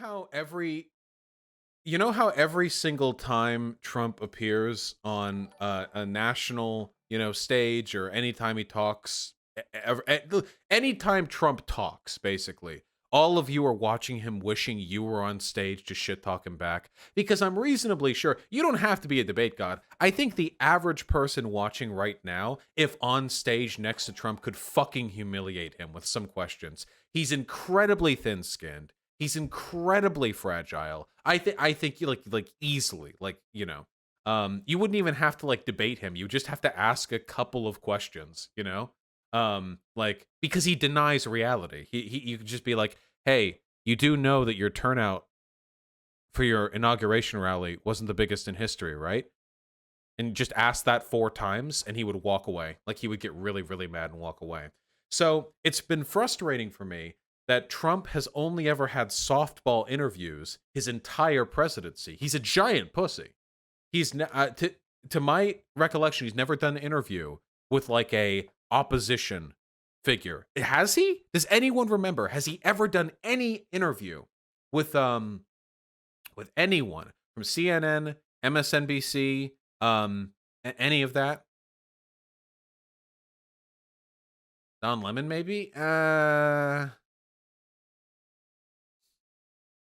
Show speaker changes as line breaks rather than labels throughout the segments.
how every single time Trump appears on a national, stage, or anytime he talks, anytime Trump talks, basically, all of you are watching him wishing you were on stage to shit talk him back. Because I'm reasonably sure you don't have to be a debate god. I think the average person watching right now, if on stage next to Trump, could fucking humiliate him with some questions. He's incredibly thin-skinned. He's incredibly fragile. I think you like easily, you wouldn't even have to debate him. You just have to ask a couple of questions, because he denies reality. You could just be like, "Hey, you do know that your turnout for your inauguration rally wasn't the biggest in history, right?" And just ask that 4 times, and he would walk away. Like, he would get really, really mad and walk away. So it's been frustrating for me that Trump has only ever had softball interviews his entire presidency. He's a giant pussy. He's to my recollection, he's never done an interview with a opposition figure. Has he? Does anyone remember? Has he ever done any interview with anyone from CNN, MSNBC, any of that? Don Lemon, maybe?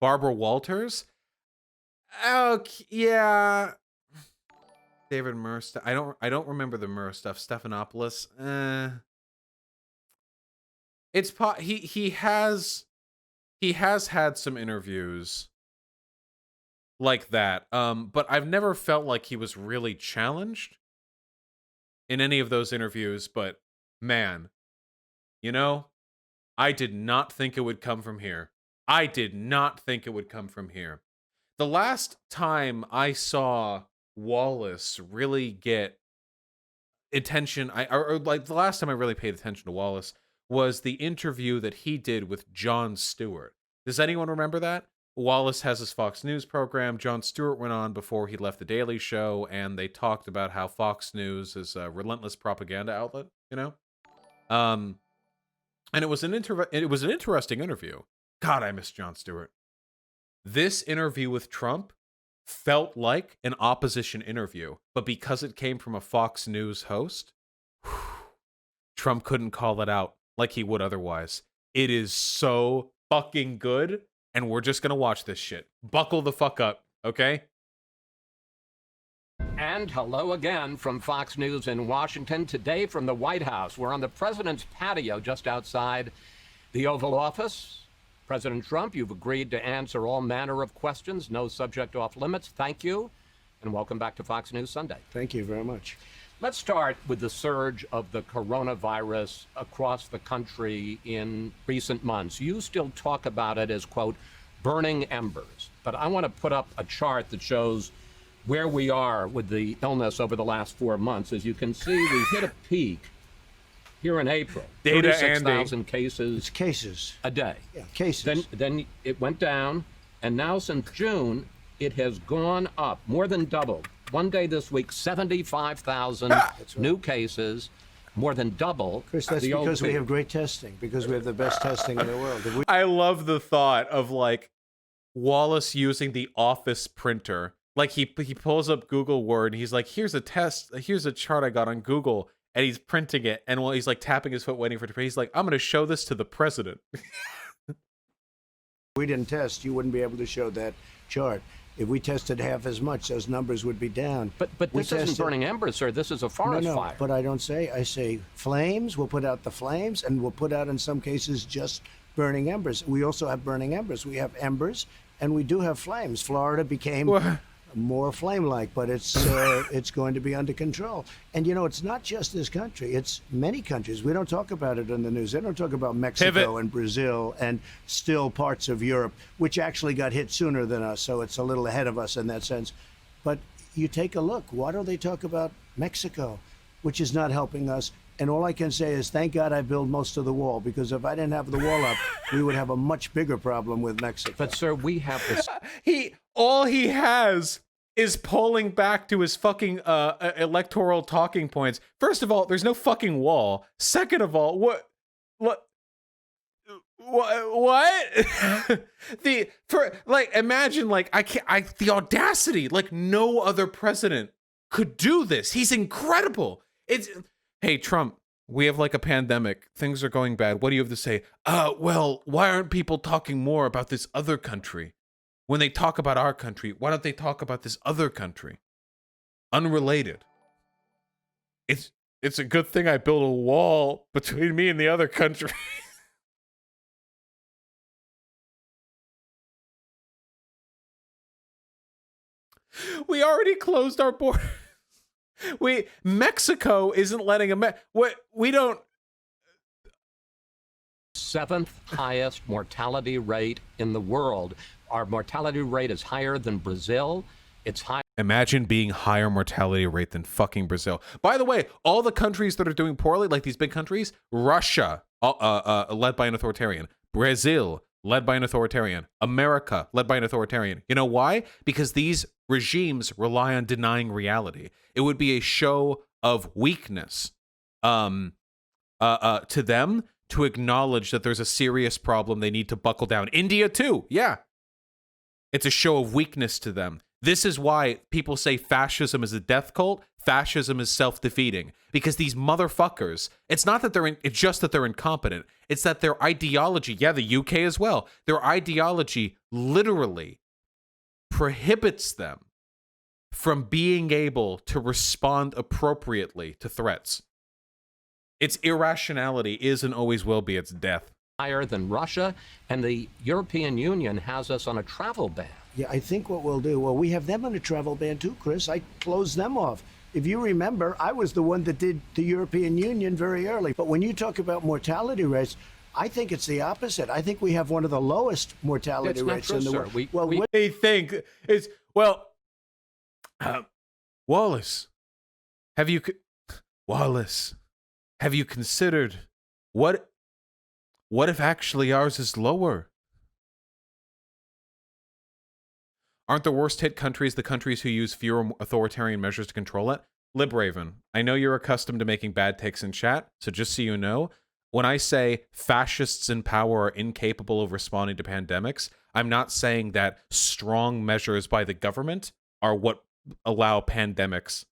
Barbara Walters? Okay, yeah. David Murr. I don't remember the Murr stuff. Stephanopoulos. He has had some interviews like that. But I've never felt like he was really challenged in any of those interviews. But man, I did not think it would come from here. I did not think it would come from here. The last time I saw Wallace really get attention, the last time I really paid attention to Wallace was the interview that he did with Jon Stewart. Does anyone remember that? Wallace has his Fox News program. Jon Stewart went on before he left The Daily Show, and they talked about how Fox News is a relentless propaganda outlet, and it was an interesting interview. God, I miss Jon Stewart. This interview with Trump felt like an opposition interview, but because it came from a Fox News host, Trump couldn't call it out like he would otherwise. It is so fucking good, and we're just gonna watch this shit. Buckle the fuck up, okay?
And hello again from Fox News in Washington. Today from the White House, we're on the president's patio just outside the Oval Office. President Trump, you've agreed to answer all manner of questions, no subject off limits. Thank you, and welcome back to Fox News Sunday.
Thank you very much.
Let's start with the surge of the coronavirus across the country in recent months. You still talk about it as, quote, burning embers. But I want to put up a chart that shows where we are with the illness over the last 4 months. As you can see, we hit a peak here in April. 36,000 cases.
It's cases
a day.
Yeah, cases.
Then it went down, and now since June, it has gone up, more than doubled. One day this week, 75,000 new cases, more than double.
Chris, that's because we have great testing, because we have the best testing in the world.
I love the thought of Wallace using the Office printer. He pulls up Google Word, and he's like, here's a chart I got on Google. And he's printing it, and while he's tapping his foot, waiting for it to print, he's like, I'm going to show this to the president.
We didn't test. You wouldn't be able to show that chart. If we tested half as much, those numbers would be down.
But this isn't burning embers, sir. This is a forest fire.
But I say flames. We'll put out the flames, and we'll put out, in some cases, just burning embers. We also have burning embers. We have embers, and we do have flames. Florida became more flame-like, but it's going to be under control. And it's not just this country; it's many countries. We don't talk about it in the news. They don't talk about Mexico and Brazil and still parts of Europe, which actually got hit sooner than us, so it's a little ahead of us in that sense. But you take a look. Why don't they talk about Mexico, which is not helping us? And all I can say is, thank God I built most of the wall, because if I didn't have the wall up, we would have a much bigger problem with Mexico.
But sir, we have this.
All he has is pulling back to his fucking electoral talking points. First of all, there's no fucking wall. Second of all, what What? Imagine the audacity, like no other president could do this. He's incredible. Hey Trump, we have like a pandemic. Things are going bad. What do you have to say? Well, why aren't people talking more about this other country? When they talk about our country, why don't they talk about this other country? Unrelated. It's a good thing I built a wall between me and the other country. We already closed our border. Mexico isn't letting we don't.
Seventh highest mortality rate in the world. Our mortality rate is higher than Brazil. It's high.
Imagine being higher mortality rate than fucking Brazil. By the way, all the countries that are doing poorly, like these big countries, Russia, led by an authoritarian, Brazil, led by an authoritarian, America, led by an authoritarian. You know why? Because these regimes rely on denying reality. It would be a show of weakness to them to acknowledge that there's a serious problem they need to buckle down. India too, yeah. It's a show of weakness to them. This is why people say fascism is a death cult. Fascism is self-defeating. Because these motherfuckers, it's not that it's just that they're incompetent. It's that their ideology, yeah, the UK as well, their ideology literally prohibits them from being able to respond appropriately to threats. Its irrationality is and always will be its death.
Higher than Russia, and the European Union has us on a travel ban.
Yeah, I think what we'll do, well, we have them on a travel ban too, Chris. I closed them off. If you remember, I was the one that did the European Union very early. But when you talk about mortality rates, I think it's the opposite. I think we have one of the lowest mortality rates in the world.
They think it's, Wallace, have you considered what if actually ours is lower? Aren't the worst hit countries the countries who use fewer authoritarian measures to control it? Libraven, I know you're accustomed to making bad takes in chat, so just so you know, when I say fascists in power are incapable of responding to pandemics, I'm not saying that strong measures by the government are what allow pandemics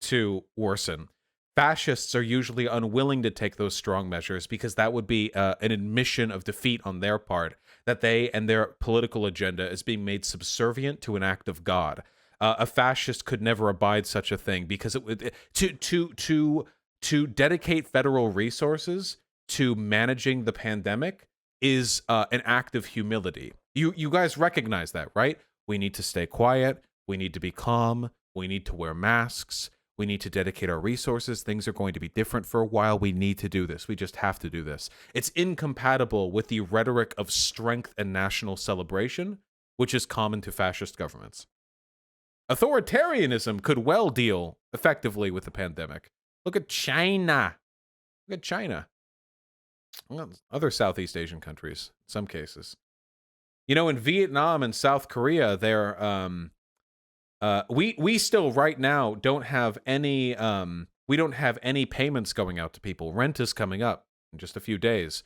to worsen. Fascists are usually unwilling to take those strong measures because that would be an admission of defeat on their part, that they and their political agenda is being made subservient to an act of God. A fascist could never abide such a thing because it would to dedicate federal resources to managing the pandemic is an act of humility. You guys recognize that, right? We need to stay quiet. We need to be calm. We need to wear masks. We need to dedicate our resources. Things are going to be different for a while. We need to do this. We just have to do this. It's incompatible with the rhetoric of strength and national celebration, which is common to fascist governments. Authoritarianism could well deal effectively with the pandemic. Look at China. Look at China. Well, other Southeast Asian countries, in some cases. You know, in Vietnam and South Korea, they're we still right now don't have any we don't have any payments going out to people. Rent is coming up in just a few days.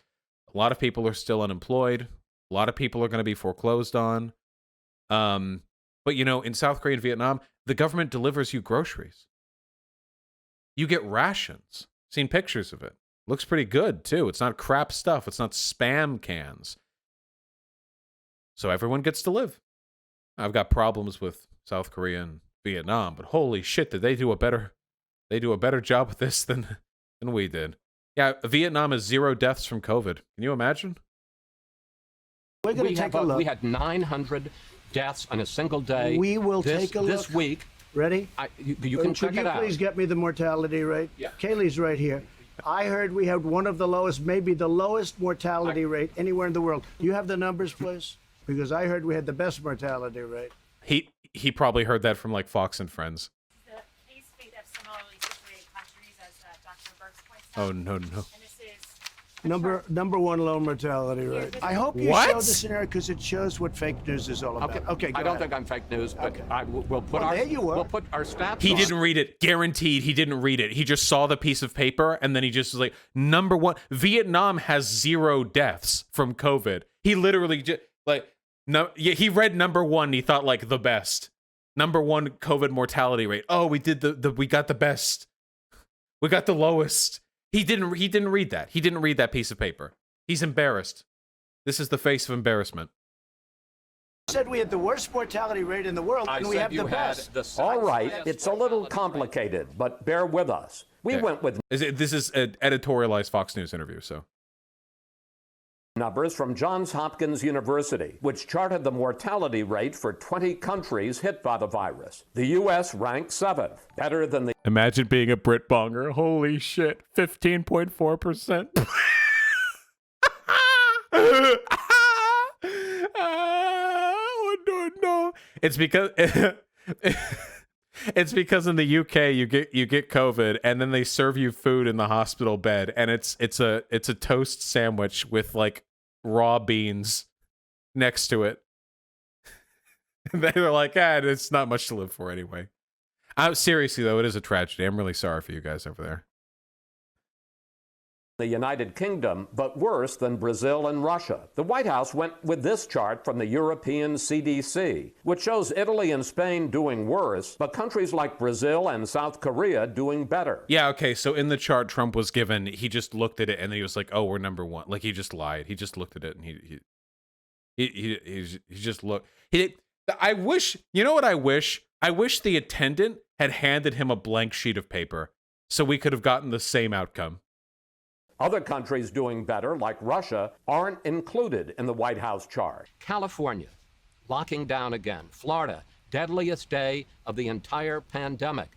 A lot of people are still unemployed. A lot of people are going to be foreclosed on. But you know, in South Korea and Vietnam, the government delivers you groceries. You get rations. Seen pictures of it. Looks pretty good too. It's not crap stuff. It's not spam cans. So everyone gets to live. I've got problems with South Korea and Vietnam, but holy shit, did they do a better job with this than we did. Yeah, Vietnam has 0 deaths from COVID. Can you imagine?
We're going to take a look.
We had 900 deaths on a single day.
We will take a look.
This week.
Ready?
You can check it out.
Could you please get me the mortality rate?
Yeah.
Kaylee's right here. I heard we had one of the lowest, maybe the lowest mortality rate anywhere in the world. You have the numbers, please? Because I heard we had the best mortality rate.
He probably heard that from like Fox and Friends.
The case rate of similarly situated countries, as Dr. Burks points out.
Oh, no.
And this is
Number one low mortality rate. I hope you
What?
show the scenario because it shows what fake news is all about. Okay,
I don't think I'm fake news, but we'll put
Well, there you were.
we'll put our stats.
He
on.
didn't read it. Guaranteed he didn't read it. He just saw the piece of paper and then he just was like, number one, Vietnam has 0 deaths from COVID. He literally just he read number one and he thought like the best. Number one COVID mortality rate. Oh, we did we got the best. We got the lowest. He didn't read that. He didn't read that piece of paper. He's embarrassed. This is the face of embarrassment.
Said we had the worst mortality rate in the world, and we have the best.
All right, it's a little complicated, but bear with us. We went with
This is an editorialized Fox News interview, so.
numbers from Johns Hopkins University, which charted the mortality rate for 20 countries hit by the virus. The U.S. ranked 7th, better than the
Imagine being a Brit bonger. Holy shit. 15.4%. No. It's because it's because in the UK you get COVID and then they serve you food in the hospital bed and it's a toast sandwich with like raw beans next to it. And they're like, it's not much to live for anyway. Seriously though, it is a tragedy. I'm really sorry for you guys over there.
the United Kingdom, but worse than Brazil and Russia. The White House went with this chart from the European CDC, which shows Italy and Spain doing worse, but countries like Brazil and South Korea doing better.
Yeah, okay, so in the chart Trump was given, he just looked at it and he was like, oh, we're number one. Like, he just lied. He just looked at it and he just looked. I wish, you know what I wish? I wish the attendant had handed him a blank sheet of paper so we could have gotten the same outcome.
Other countries doing better, like Russia, aren't included in the White House chart. California, locking down again. Florida, deadliest day of the entire pandemic.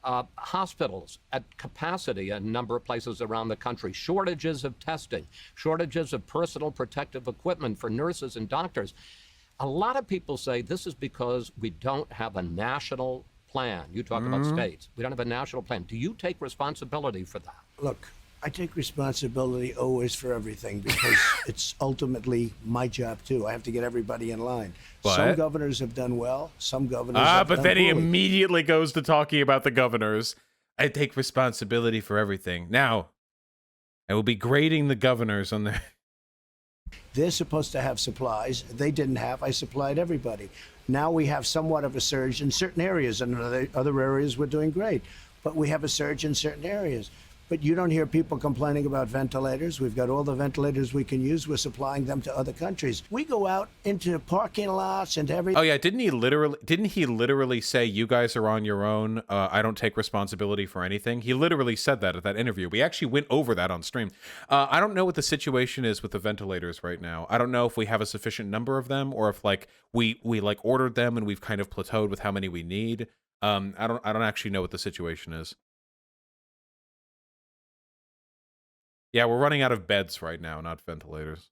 Hospitals at capacity in a number of places around the country. Shortages of testing, shortages of personal protective equipment for nurses and doctors. A lot of people say this is because we don't have a national plan. You talk about states. We don't have a national plan. Do you take responsibility for that?
Look, I take responsibility always for everything because it's ultimately my job too. I have to get everybody in line.
What?
Some governors have done well. Some governors have
but
done
then he
poorly.
immediately goes to talking about the governors. I take responsibility for everything. Now, I will be grading the governors on their...
They're supposed to have supplies. They didn't have. I supplied everybody. Now we have somewhat of a surge in certain areas, and in other areas we're doing great. But we have a surge in certain areas. But you don't hear people complaining about ventilators. We've got all the ventilators we can use. We're supplying them to other countries. We go out into parking lots and everything.
Oh yeah, didn't he literally say, you guys are on your own, I don't take responsibility for anything? He literally said that at that interview. We actually went over that on stream. I don't know what the situation is with the ventilators right now. I don't know if we have a sufficient number of them or if like we like ordered them and we've kind of plateaued with how many we need. I don't actually know what the situation is. Yeah, we're running out of beds right now, not ventilators.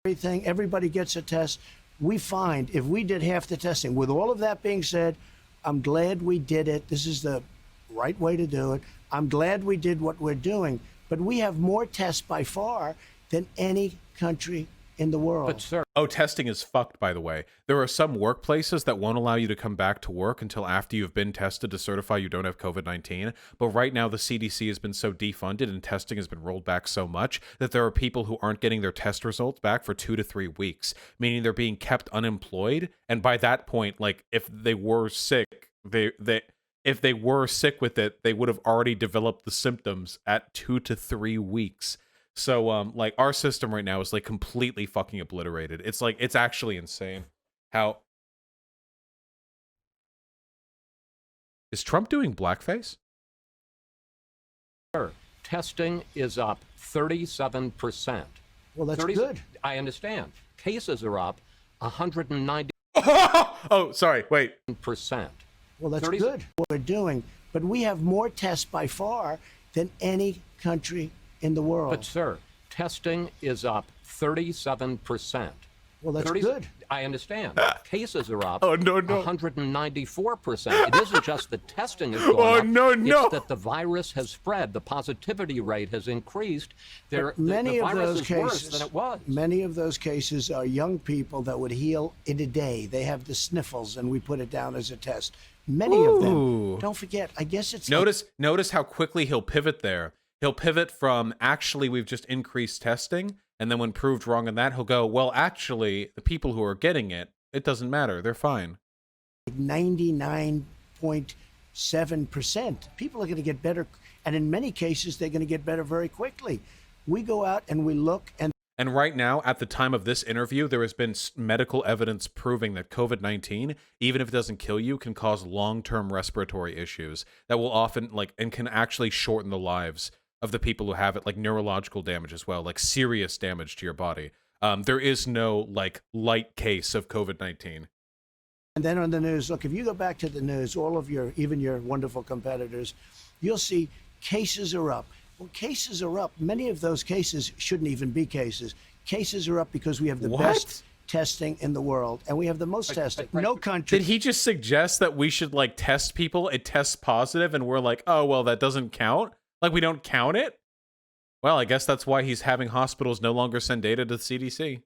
Everybody gets a test. We find if we did half the testing, with all of that being said, I'm glad we did it. This is the right way to do it. I'm glad we did what we're doing, but we have more tests by far than any country in the world.
But sir,
Oh, testing is fucked, by the way. There are some workplaces that won't allow you to come back to work until after you've been tested to certify you don't have COVID-19. But right now, the CDC has been so defunded and testing has been rolled back so much that there are people who aren't getting their test results back for 2 to 3 weeks, meaning they're being kept unemployed. And by that point, like, if they were sick, if they were sick with it, they would have already developed the symptoms at 2 to 3 weeks. So, like, our system right now is, like, completely fucking obliterated. It's, like, it's actually insane how... Is Trump doing blackface?
sir, testing is up 37%.
Well, that's
30
good.
I understand. Cases are up 190%.
Oh, sorry, wait.
Well, that's
30
good what we're doing. But we have more tests by far than any country in the world.
But sir, testing is up 37%.
Well, Well, that's
30
good.
I understand. Cases are up.
Oh, no, no.
194%. It isn't just the testing is going
Oh,
up.
no, no.
It's that the virus has spread. The positivity rate has increased. The virus is worse than it was.
Many of those cases are young people that would heal in a day. They have the sniffles, and we put it down as a test. Many of them. Don't forget. I guess it's
notice how quickly he'll pivot there. He'll pivot from actually we've just increased testing, and then when proved wrong in that, he'll go, well, actually, the people who are getting it, it doesn't matter. They're fine.
99.7%. People are going to get better, and in many cases, they're going to get better very quickly. We go out and we look, and
right now, at the time of this interview, there has been medical evidence proving that COVID-19, even if it doesn't kill you, can cause long-term respiratory issues that will often, and can actually shorten the lives of the people who have it, like neurological damage as well, like serious damage to your body. There is no, light case of COVID-19.
And then on the news, look, if you go back to the news, all of even your wonderful competitors, you'll see cases are up. Well, cases are up. Many of those cases shouldn't even be cases. Cases are up because we have the best testing in the world, and we have the most testing. No country.
Did he just suggest that we should, test people? It tests positive, and we're like, oh, well, that doesn't count? We don't count it? Well, I guess that's why he's having hospitals no longer send data to the CDC.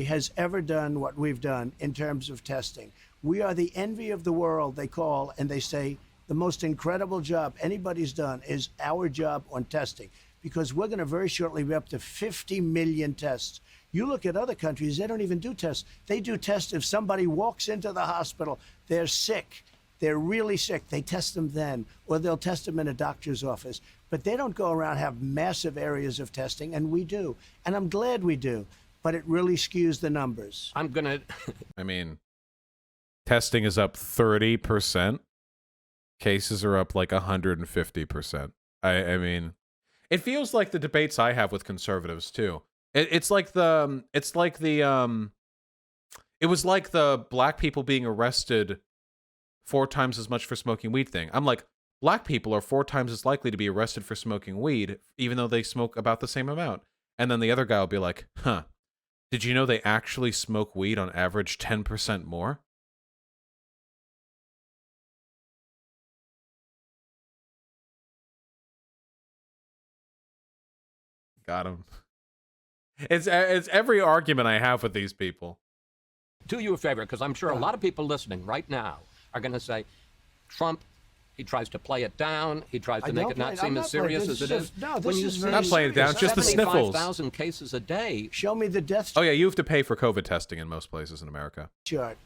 Has ever done what we've done in terms of testing. We are the envy of the world, they call, and they say, the most incredible job anybody's done is our job on testing, because we're going to very shortly be up to 50 million tests. You look at other countries, they don't even do tests. They do tests if somebody walks into the hospital, they're sick, they're really sick, they test them then, or they'll test them in a doctor's office. But they don't go around and have massive areas of testing, and we do. And I'm glad we do, but it really skews the numbers.
I'm going to...
I mean, testing is up 30%. Cases are up 150%. I mean, it feels like the debates I have with conservatives too. It was like the black people being arrested 4 times as much for smoking weed thing. I'm like, black people are 4 times as likely to be arrested for smoking weed, even though they smoke about the same amount. And then the other guy will be like, huh, did you know they actually smoke weed on average 10% more? Got him. It's every argument I have with these people.
Do you a favor, because I'm sure a lot of people listening right now are going to say, Trump, he tries to play it down. He tries to make it not seem as serious as it is.
No, this is very
not playing it down, just the sniffles.
75,000 cases a day.
Show me the death.
Oh yeah, you have to pay for COVID testing in most places in America.
Chart.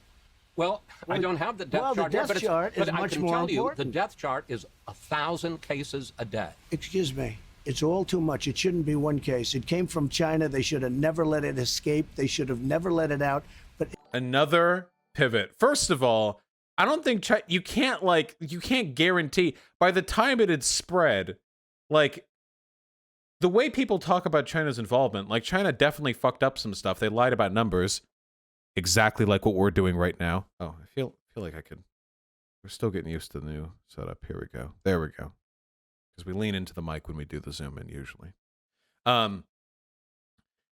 Well, I don't have the death chart here, but I can tell you the death chart is 1,000 cases a day.
Excuse me. It's all too much. It shouldn't be one case. It came from China. They should have never let it escape. They should have never let it out. But
another pivot. First of all, I don't think you can't guarantee by the time it had spread, the way people talk about China's involvement, China definitely fucked up some stuff. They lied about numbers, exactly like what we're doing right now. Oh, I feel like I could. We're still getting used to the new setup. Here we go. There we go. Because we lean into the mic when we do the zoom in usually.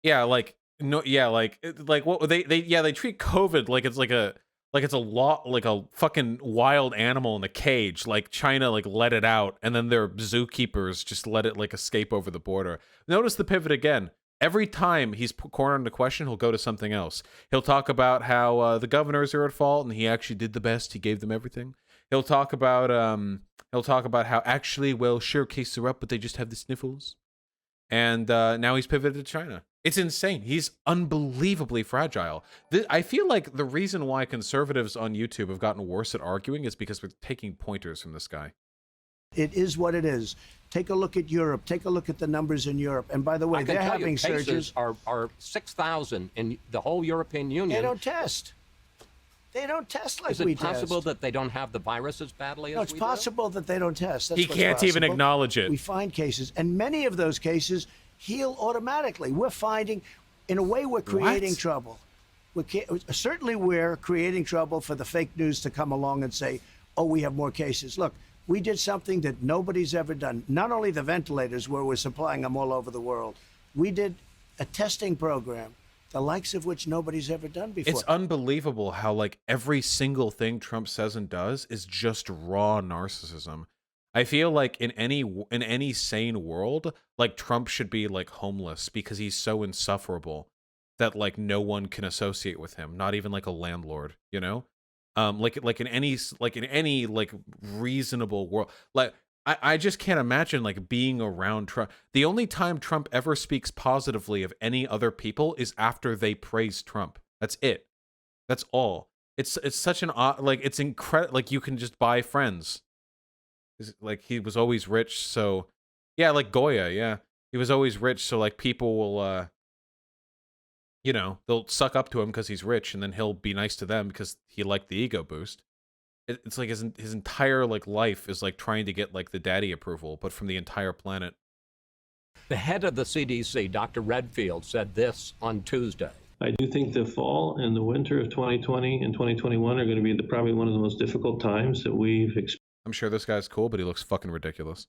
Yeah, what they treat COVID like it's a fucking wild animal in a cage. Like China let it out, and then their zookeepers just let it escape over the border. Notice the pivot again. Every time he's cornered into question, he'll go to something else. He'll talk about how the governors are at fault, and he actually did the best. He gave them everything. He'll talk about how actually, well, sure, cases are up, but they just have the sniffles. And now he's pivoted to China. It's insane. He's unbelievably fragile. I feel like the reason why conservatives on YouTube have gotten worse at arguing is because we're taking pointers from this guy.
It is what it is. Take a look at Europe. Take a look at the numbers in Europe. And by the way, they're having surges.
Are 6,000 in the whole European Union.
They don't test. They don't test like we test.
Is it possible that they don't have the virus as badly as we do?
No, it's possible that they don't test.
He can't even acknowledge it.
We find cases, and many of those cases heal automatically. We're finding, in a way, we're creating trouble. Certainly we're creating trouble for the fake news to come along and say, oh, we have more cases. Look, we did something that nobody's ever done. Not only the ventilators, where we're supplying them all over the world. We did a testing program the likes of which nobody's ever done before.
It's unbelievable how like every single thing Trump says and does is just raw narcissism. I feel like in any sane world, like Trump should be like homeless because he's so insufferable that like no one can associate with him, not even like a landlord, you know? Like in any like reasonable world. Like I just can't imagine like being around Trump. The only time Trump ever speaks positively of any other people is after they praise Trump. That's it. That's all. It's such an odd, like it's incredible. Like you can just buy friends. Like he was always rich, so yeah, like Goya, yeah. He was always rich, so like people will you know, they'll suck up to him because he's rich, and then he'll be nice to them because he liked the ego boost. It's like his entire like life is like trying to get like the daddy approval, but from the entire planet.
The head of the CDC, Dr. Redfield, said this on Tuesday.
I do think the fall and the winter of 2020 and 2021 are going to be probably one of the most difficult times that we've
I'm sure this guy's cool, but he looks fucking ridiculous.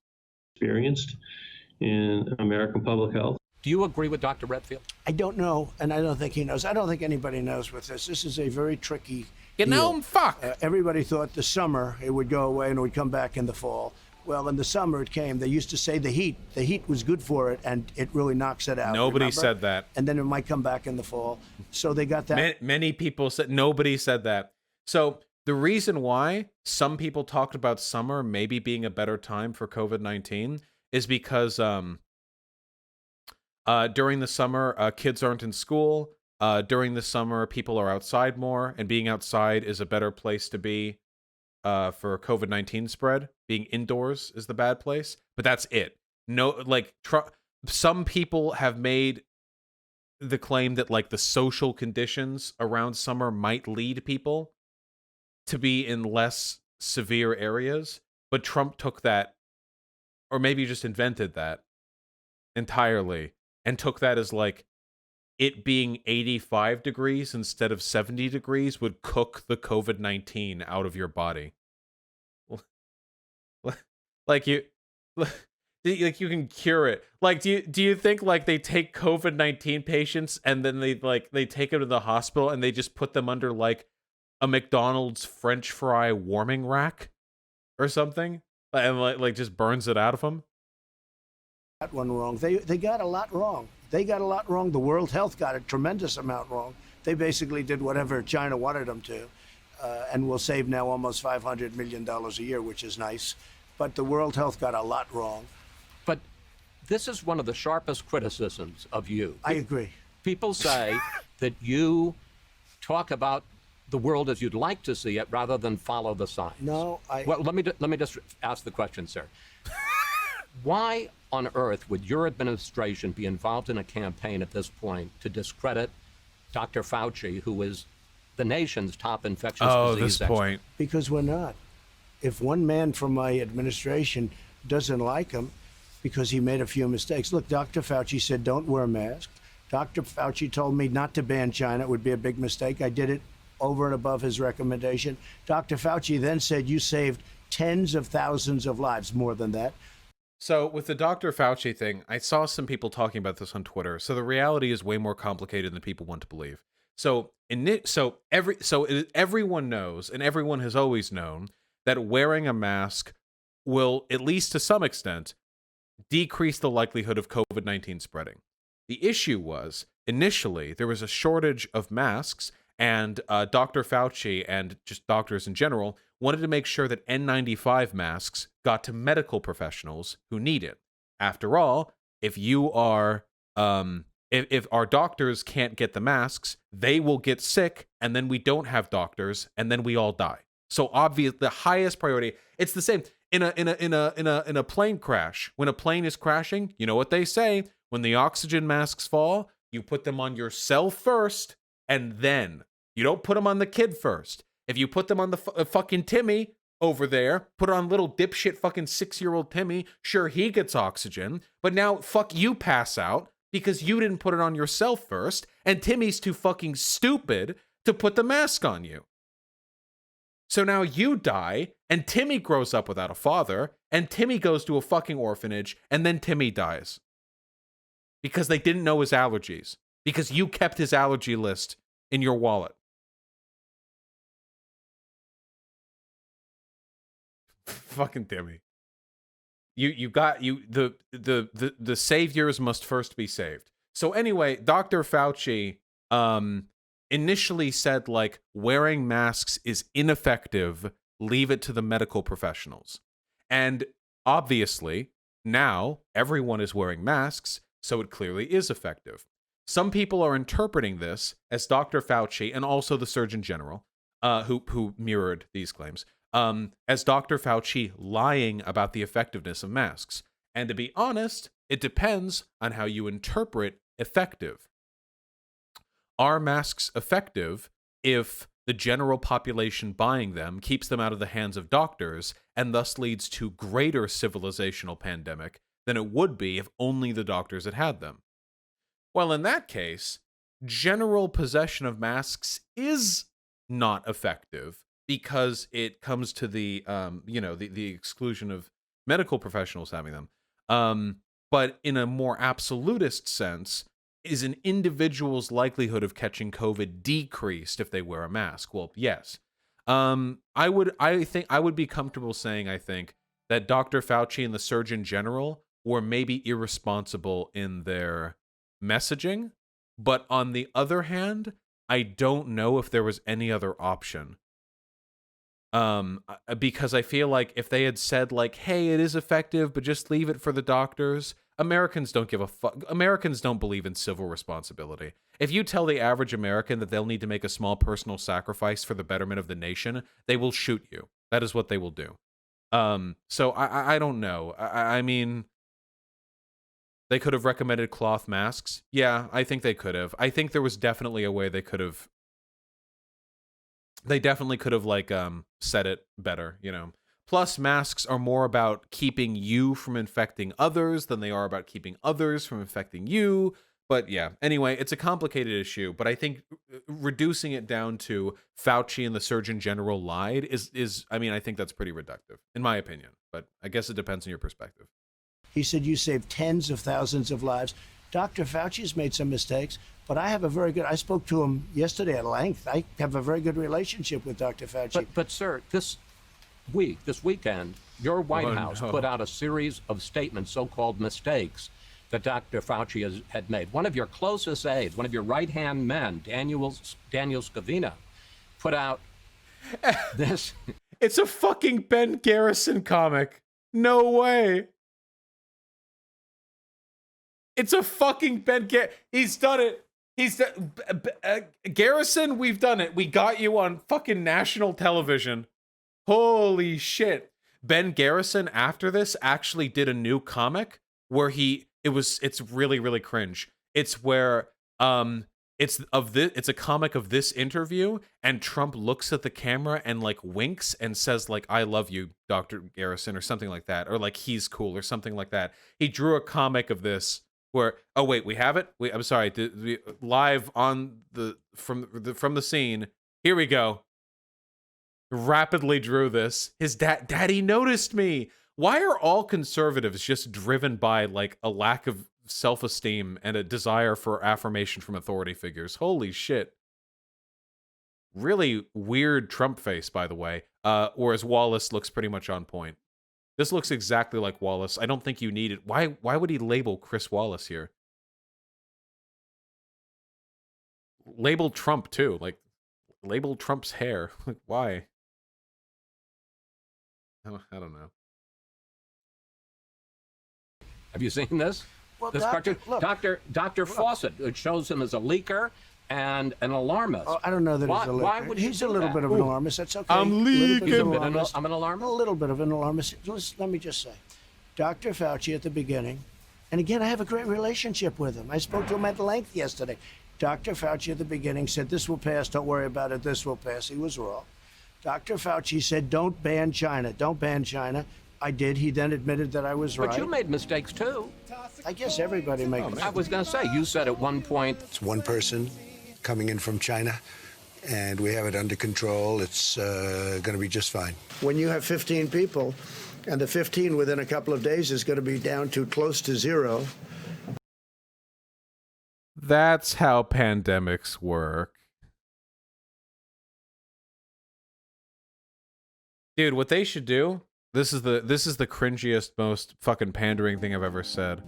Experienced in American public health.
Do you agree with Dr. Redfield?
I don't know, and I don't think he knows. I don't think anybody knows with this. This is a very tricky
You know,
deal.
fuck.
Everybody thought the summer it would go away and it would come back in the fall. Well, in the summer it came. They used to say the heat was good for it, and it really knocks it out.
Nobody
remember?
said that.
And then it might come back in the fall. So they got that.
Many people said, nobody said that. So the reason why some people talked about summer maybe being a better time for COVID-19 is because during the summer, kids aren't in school. During the summer, people are outside more, and being outside is a better place to be for COVID-19 spread. Being indoors is the bad place, but that's it. No, like some people have made the claim that like the social conditions around summer might lead people to be in less severe areas, but Trump took that, or maybe just invented that entirely, and took that as like it being 85 degrees instead of 70 degrees would cook the COVID-19 out of your body. Like you can cure it. Like do you think like they take COVID-19 patients and then they take them to the hospital and they just put them under like a McDonald's French fry warming rack or something, and like just burns it out of them?
That one wrong. They got a lot wrong. They got a lot wrong. The World Health got a tremendous amount wrong. They basically did whatever China wanted them to, and will save now almost $500 million a year, which is nice. But the World Health got a lot wrong.
But this is one of the sharpest criticisms of you.
I agree.
People say that you talk about the world as you'd like to see it rather than follow the signs.
No,
Well, let me just ask the question, sir. Why on earth would your administration be involved in a campaign at this point to discredit Dr. Fauci, who is the nation's top infectious disease expert?
Point.
Because we're not. If one man from my administration doesn't like him because he made a few mistakes. Look, Dr. Fauci said don't wear a mask. Dr. Fauci told me not to ban China. It would be a big mistake. I did it over and above his recommendation. Dr. Fauci then said you saved tens of thousands of lives, more than that.
So with the Dr. Fauci thing, I saw some people talking about this on Twitter. So the reality is way more complicated than people want to believe. So everyone knows, and everyone has always known, that wearing a mask will, at least to some extent, decrease the likelihood of COVID-19 spreading. The issue was, initially, there was a shortage of masks, and Dr. Fauci and just doctors in general wanted to make sure that N95 masks got to medical professionals who need it. After all, if you are, if our doctors can't get the masks, they will get sick, and then we don't have doctors, and then we all die. So obvious, the highest priority. It's the same in a plane crash. When a plane is crashing, you know what they say: when the oxygen masks fall, you put them on yourself first, and then you don't put them on the kid first. If you put them on the fucking Timmy over there, put on little dipshit fucking 6-year-old Timmy, sure, he gets oxygen, but now fuck you pass out because you didn't put it on yourself first, and Timmy's too fucking stupid to put the mask on you. So now you die, and Timmy grows up without a father, and Timmy goes to a fucking orphanage, and then Timmy dies. Because they didn't know his allergies. because you kept his allergy list in your wallet. Fucking Timmy. The saviors must first be saved. So anyway, Dr. Fauci initially said, like, wearing masks is ineffective, leave it to the medical professionals. And obviously, now everyone is wearing masks, so it clearly is effective. Some people are interpreting this as Dr. Fauci and also the Surgeon General, who mirrored these claims, as Dr. Fauci lying about the effectiveness of masks. And to be honest, it depends on how you interpret effective. Are masks effective if the general population buying them keeps them out of the hands of doctors and thus leads to greater civilizational pandemic than it would be if only the doctors had them? Well, in that case, general possession of masks is not effective because it comes to the the exclusion of medical professionals having them. But in a more absolutist sense, is an individual's likelihood of catching COVID decreased if they wear a mask? Well, yes. I would be comfortable saying, I think, that Dr. Fauci and the Surgeon General were maybe irresponsible in their messaging, but on the other hand, I don't know if there was any other option. Because I feel like if they had said, like, hey, it is effective, but just leave it for the doctors, Americans don't give a fuck. Americans don't believe in civil responsibility. If you tell the average American that they'll need to make a small personal sacrifice for the betterment of the nation, they will shoot you. That is what they will do. So I don't know. I mean, they could have recommended cloth masks. Yeah, I think they could have. I think there was definitely a way they could have. They definitely could have, like, said it better, you know. Plus, masks are more about keeping you from infecting others than they are about keeping others from infecting you. But yeah, anyway, it's a complicated issue. But I think reducing it down to Fauci and the Surgeon General lied is I mean, I think that's pretty reductive, in my opinion. But I guess it depends on your perspective.
He said you saved tens of thousands of lives. Dr. Fauci's made some mistakes, but I spoke to him yesterday at length. I have a very good relationship with Dr. Fauci.
But sir, this weekend, your White House put out a series of statements, so-called mistakes, that Dr. Fauci had made. One of your closest aides, one of your right-hand men, Daniel Scavino, put out this.
It's a fucking Ben Garrison comic. No way. It's a fucking Ben Garrison. He's done it. Garrison, we've done it. We got you on fucking national television. Holy shit. Ben Garrison, after this, actually did a new comic where it's really, really cringe. It's where it's a comic of this interview, and Trump looks at the camera and, like, winks and says, like, I love you, Dr. Garrison, or something like that, or like he's cool or something like that. He drew a comic of this where, oh wait, we have it. I'm sorry, live on from the scene. Here we go. Rapidly drew this. His daddy noticed me. Why are all conservatives just driven by, like, a lack of self-esteem and a desire for affirmation from authority figures? Holy shit. Really weird Trump face, by the way. Whereas Wallace looks pretty much on point. This looks exactly like Wallace. I don't think you need it. Why would he label Chris Wallace here? Label Trump too. Like, label Trump's hair. Like, why? I don't know.
Have you seen this?
Well,
This
doctor,
cartoon?
look,
Dr. Fawcett, it shows him as a leaker and an alarmist.
Oh, I don't know that
Why-
he's a
why
leaker.
would you
He's
do
a little
that?
bit of an alarmist. That's okay.
I'm
A little bit of
leaking.
an alarmist.
I'm an
A
alarmist?
little bit of an alarmist. Let me just say, Dr. Fauci at the beginning, and again, I have a great relationship with him. I spoke to him at length yesterday. Dr. Fauci at the beginning said, this will pass, don't worry about it, this will pass. He was wrong. Dr. Fauci said, don't ban China, don't ban China. I did. He then admitted that I was right.
But you made mistakes too.
I guess everybody makes mistakes.
I was going to say, you said at one point,
It's one person coming in from China, and we have it under control. It's going to be just fine.
When you have 15 people, and the 15 within a couple of days is going to be down to close to zero,
That's how pandemics work. Dude, what they should do, this is the cringiest, most fucking pandering thing I've ever said.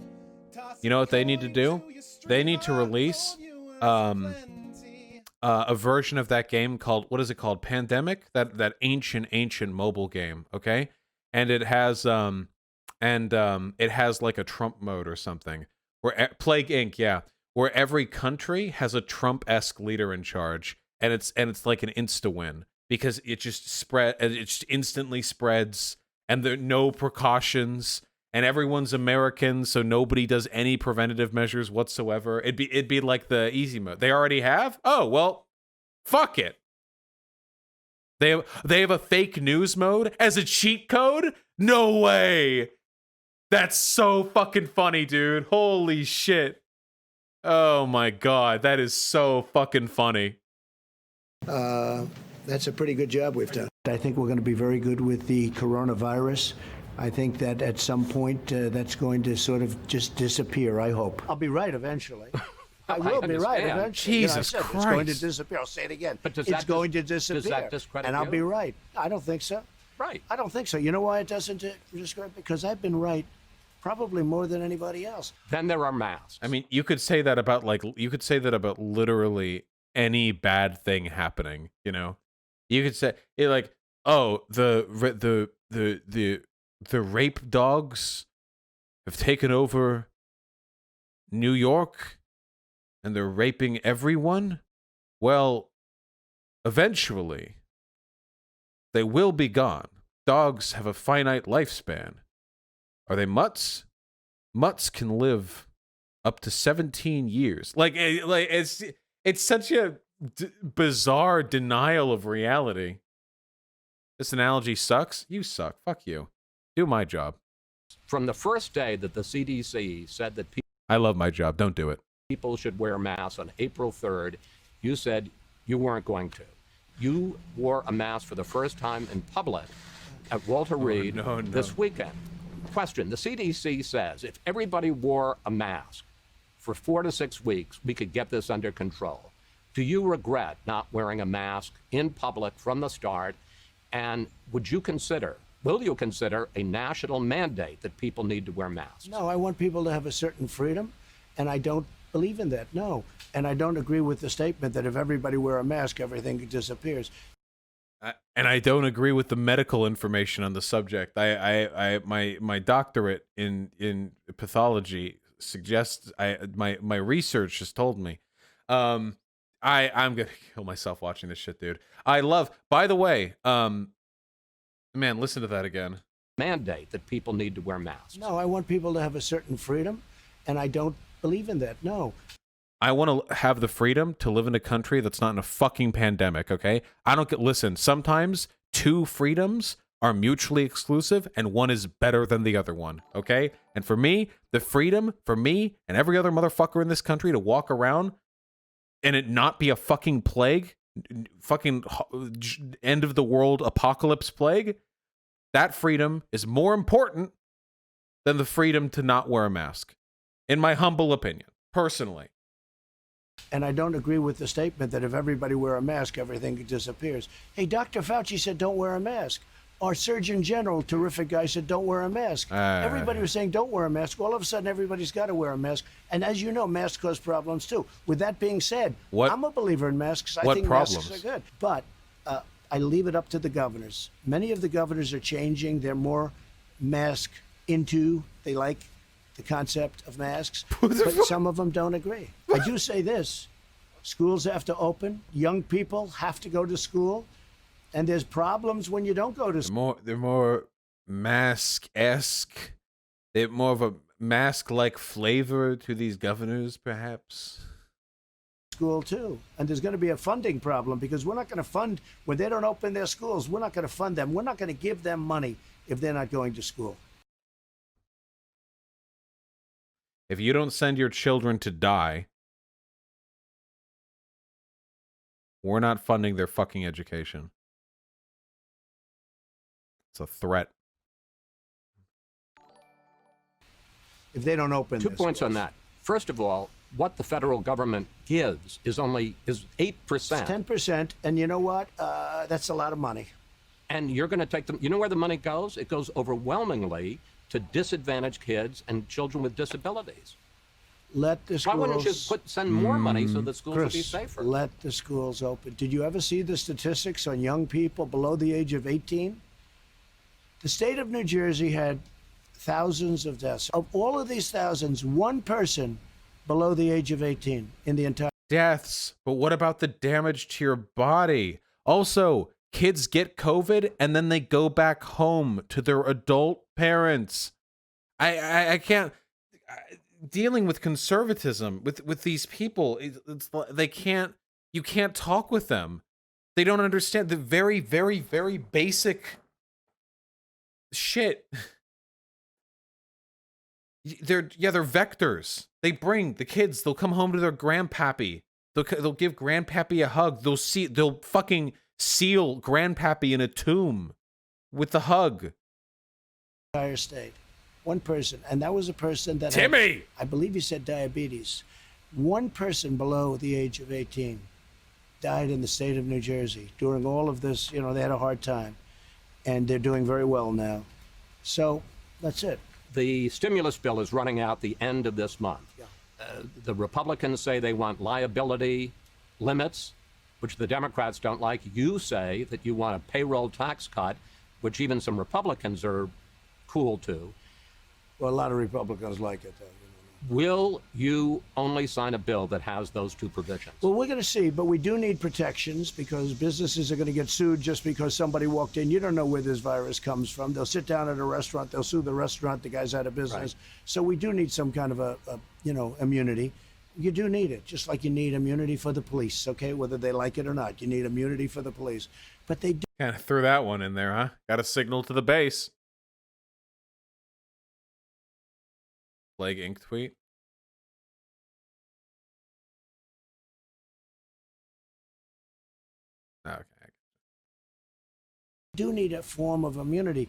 You know what they need to do? They need to release a version of that game called, what is it called? Pandemic? That ancient mobile game, okay? And it has it has like a Trump mode or something. Where Plague Inc., yeah, where every country has a Trump-esque leader in charge, and it's like an insta-win because it just instantly spreads, and there are no precautions, and everyone's American, so nobody does any preventative measures whatsoever. It'd be like the easy mode. They already have? Oh, well, fuck it. They have a fake news mode as a cheat code? No way. That's so fucking funny, dude. Holy shit. Oh my god, that is so fucking funny.
That's a pretty good job we've done. I think we're going to be very good with the coronavirus. I think that at some point that's going to sort of just disappear, I hope. I'll be right eventually. I will be right eventually.
Jesus Christ.
It's going to disappear. I'll say it again.
But
it's going to disappear.
Does that discredit
and I'll
you?
be right. I don't think so.
Right.
I don't think so. You know why it doesn't discredit? Because I've been right probably more than anybody else.
Then there are masks.
I mean, you could say that about literally any bad thing happening, you know? You could say like, oh, the rape dogs have taken over New York and they're raping everyone. Well, eventually they will be gone. Dogs have a finite lifespan. Are they mutts? Mutts can live up to 17 years. Like it's such a bizarre denial of reality. This analogy sucks. You suck. Fuck you. Do my job.
From the first day that the CDC said that
I love my job. Don't do it.
people should wear masks on April 3rd, you said you weren't going to. You wore a mask for the first time in public at Walter Reed this weekend. Question, the CDC says if everybody wore a mask for 4 to 6 weeks, we could get this under control. Do you regret not wearing a mask in public from the start? And will you consider a national mandate that people need to wear masks?
No, I want people to have a certain freedom, and I don't believe in that, no. And I don't agree with the statement that if everybody wear a mask, everything disappears.
And I don't agree with the medical information on the subject. My doctorate in pathology suggests my research has told me. I'm gonna kill myself watching this shit, dude. By the way, man, listen to that again.
Mandate that people need to wear masks.
No, I want people to have a certain freedom, and I don't believe in that, no.
I want to have the freedom to live in a country that's not in a fucking pandemic, okay? Listen, sometimes two freedoms are mutually exclusive and one is better than the other one, okay? And for me, the freedom for me and every other motherfucker in this country to walk around and it not be a fucking plague, fucking end of the world apocalypse plague, that freedom is more important than the freedom to not wear a mask, in my humble opinion, personally.
And I don't agree with the statement that if everybody wear a mask, everything disappears. Hey, Dr. Fauci said don't wear a mask. Our Surgeon General, terrific guy, said don't wear a mask. Everybody was saying don't wear a mask. All of a sudden, everybody's got to wear a mask. And as you know, masks cause problems too. With that being said, I'm a believer in masks. I think masks are good. But I leave it up to the governors. Many of the governors are changing. They're more mask into. They like the concept of masks, but some of them don't agree. I do say this, schools have to open, young people have to go to school, and there's problems when you don't go to school.
They're more mask-esque. They have more of a mask-like flavor to these governors, perhaps.
School too, and there's going to be a funding problem because we're not going to fund, when they don't open their schools, we're not going to fund them. We're not going to give them money if they're not going to school.
If you don't send your children to die, we're not funding their fucking education. It's a threat.
If they don't open
2 points on that. First of all, what the federal government gives is 8%.
It's 10%, and you know what? That's a lot of money.
And you're going to take them. You know where the money goes? It goes overwhelmingly to disadvantaged kids and children with disabilities.
Let the schools.
Why wouldn't you send more money so the schools would be
Chris,
safer?
let the schools open. Did you ever see the statistics on young people below the age of 18? The state of New Jersey had thousands of deaths. Of all of these thousands, one person below the age of 18 in the entire
Deaths. But what about the damage to your body? Also, kids get COVID and then they go back home to their adult parents. I can't. Dealing with conservatism with these people, they can't. You can't talk with them. They don't understand the very, very, very basic shit. They're vectors. They bring the kids. They'll come home to their grandpappy. They'll give grandpappy a hug. They'll fucking seal grandpappy in a tomb with the hug.
entire state. One person, and that was a person that
Timmy!
had, I believe you said diabetes. One person below the age of 18 died in the state of New Jersey during all of this. You know, they had a hard time, and they're doing very well now. So that's it.
The stimulus bill is running out the end of this month.
Yeah.
The Republicans say they want liability limits, which the Democrats don't like. You say that you want a payroll tax cut, which even some Republicans are cool to.
Well, a lot of Republicans like it, though.
Will you only sign a bill that has those two provisions?
Well, we're going to see, but we do need protections because businesses are going to get sued just because somebody walked in. You don't know where this virus comes from. They'll sit down at a restaurant. They'll sue the restaurant. The guy's out of business.
Right.
So we do need some kind of a immunity. You do need it, just like you need immunity for the police, okay? Whether they like it or not, you need immunity for the police. But they do.
Kind of threw that one in there, huh? Got a signal to the base. Plague Inc. tweet. Okay.
Do need a form of immunity.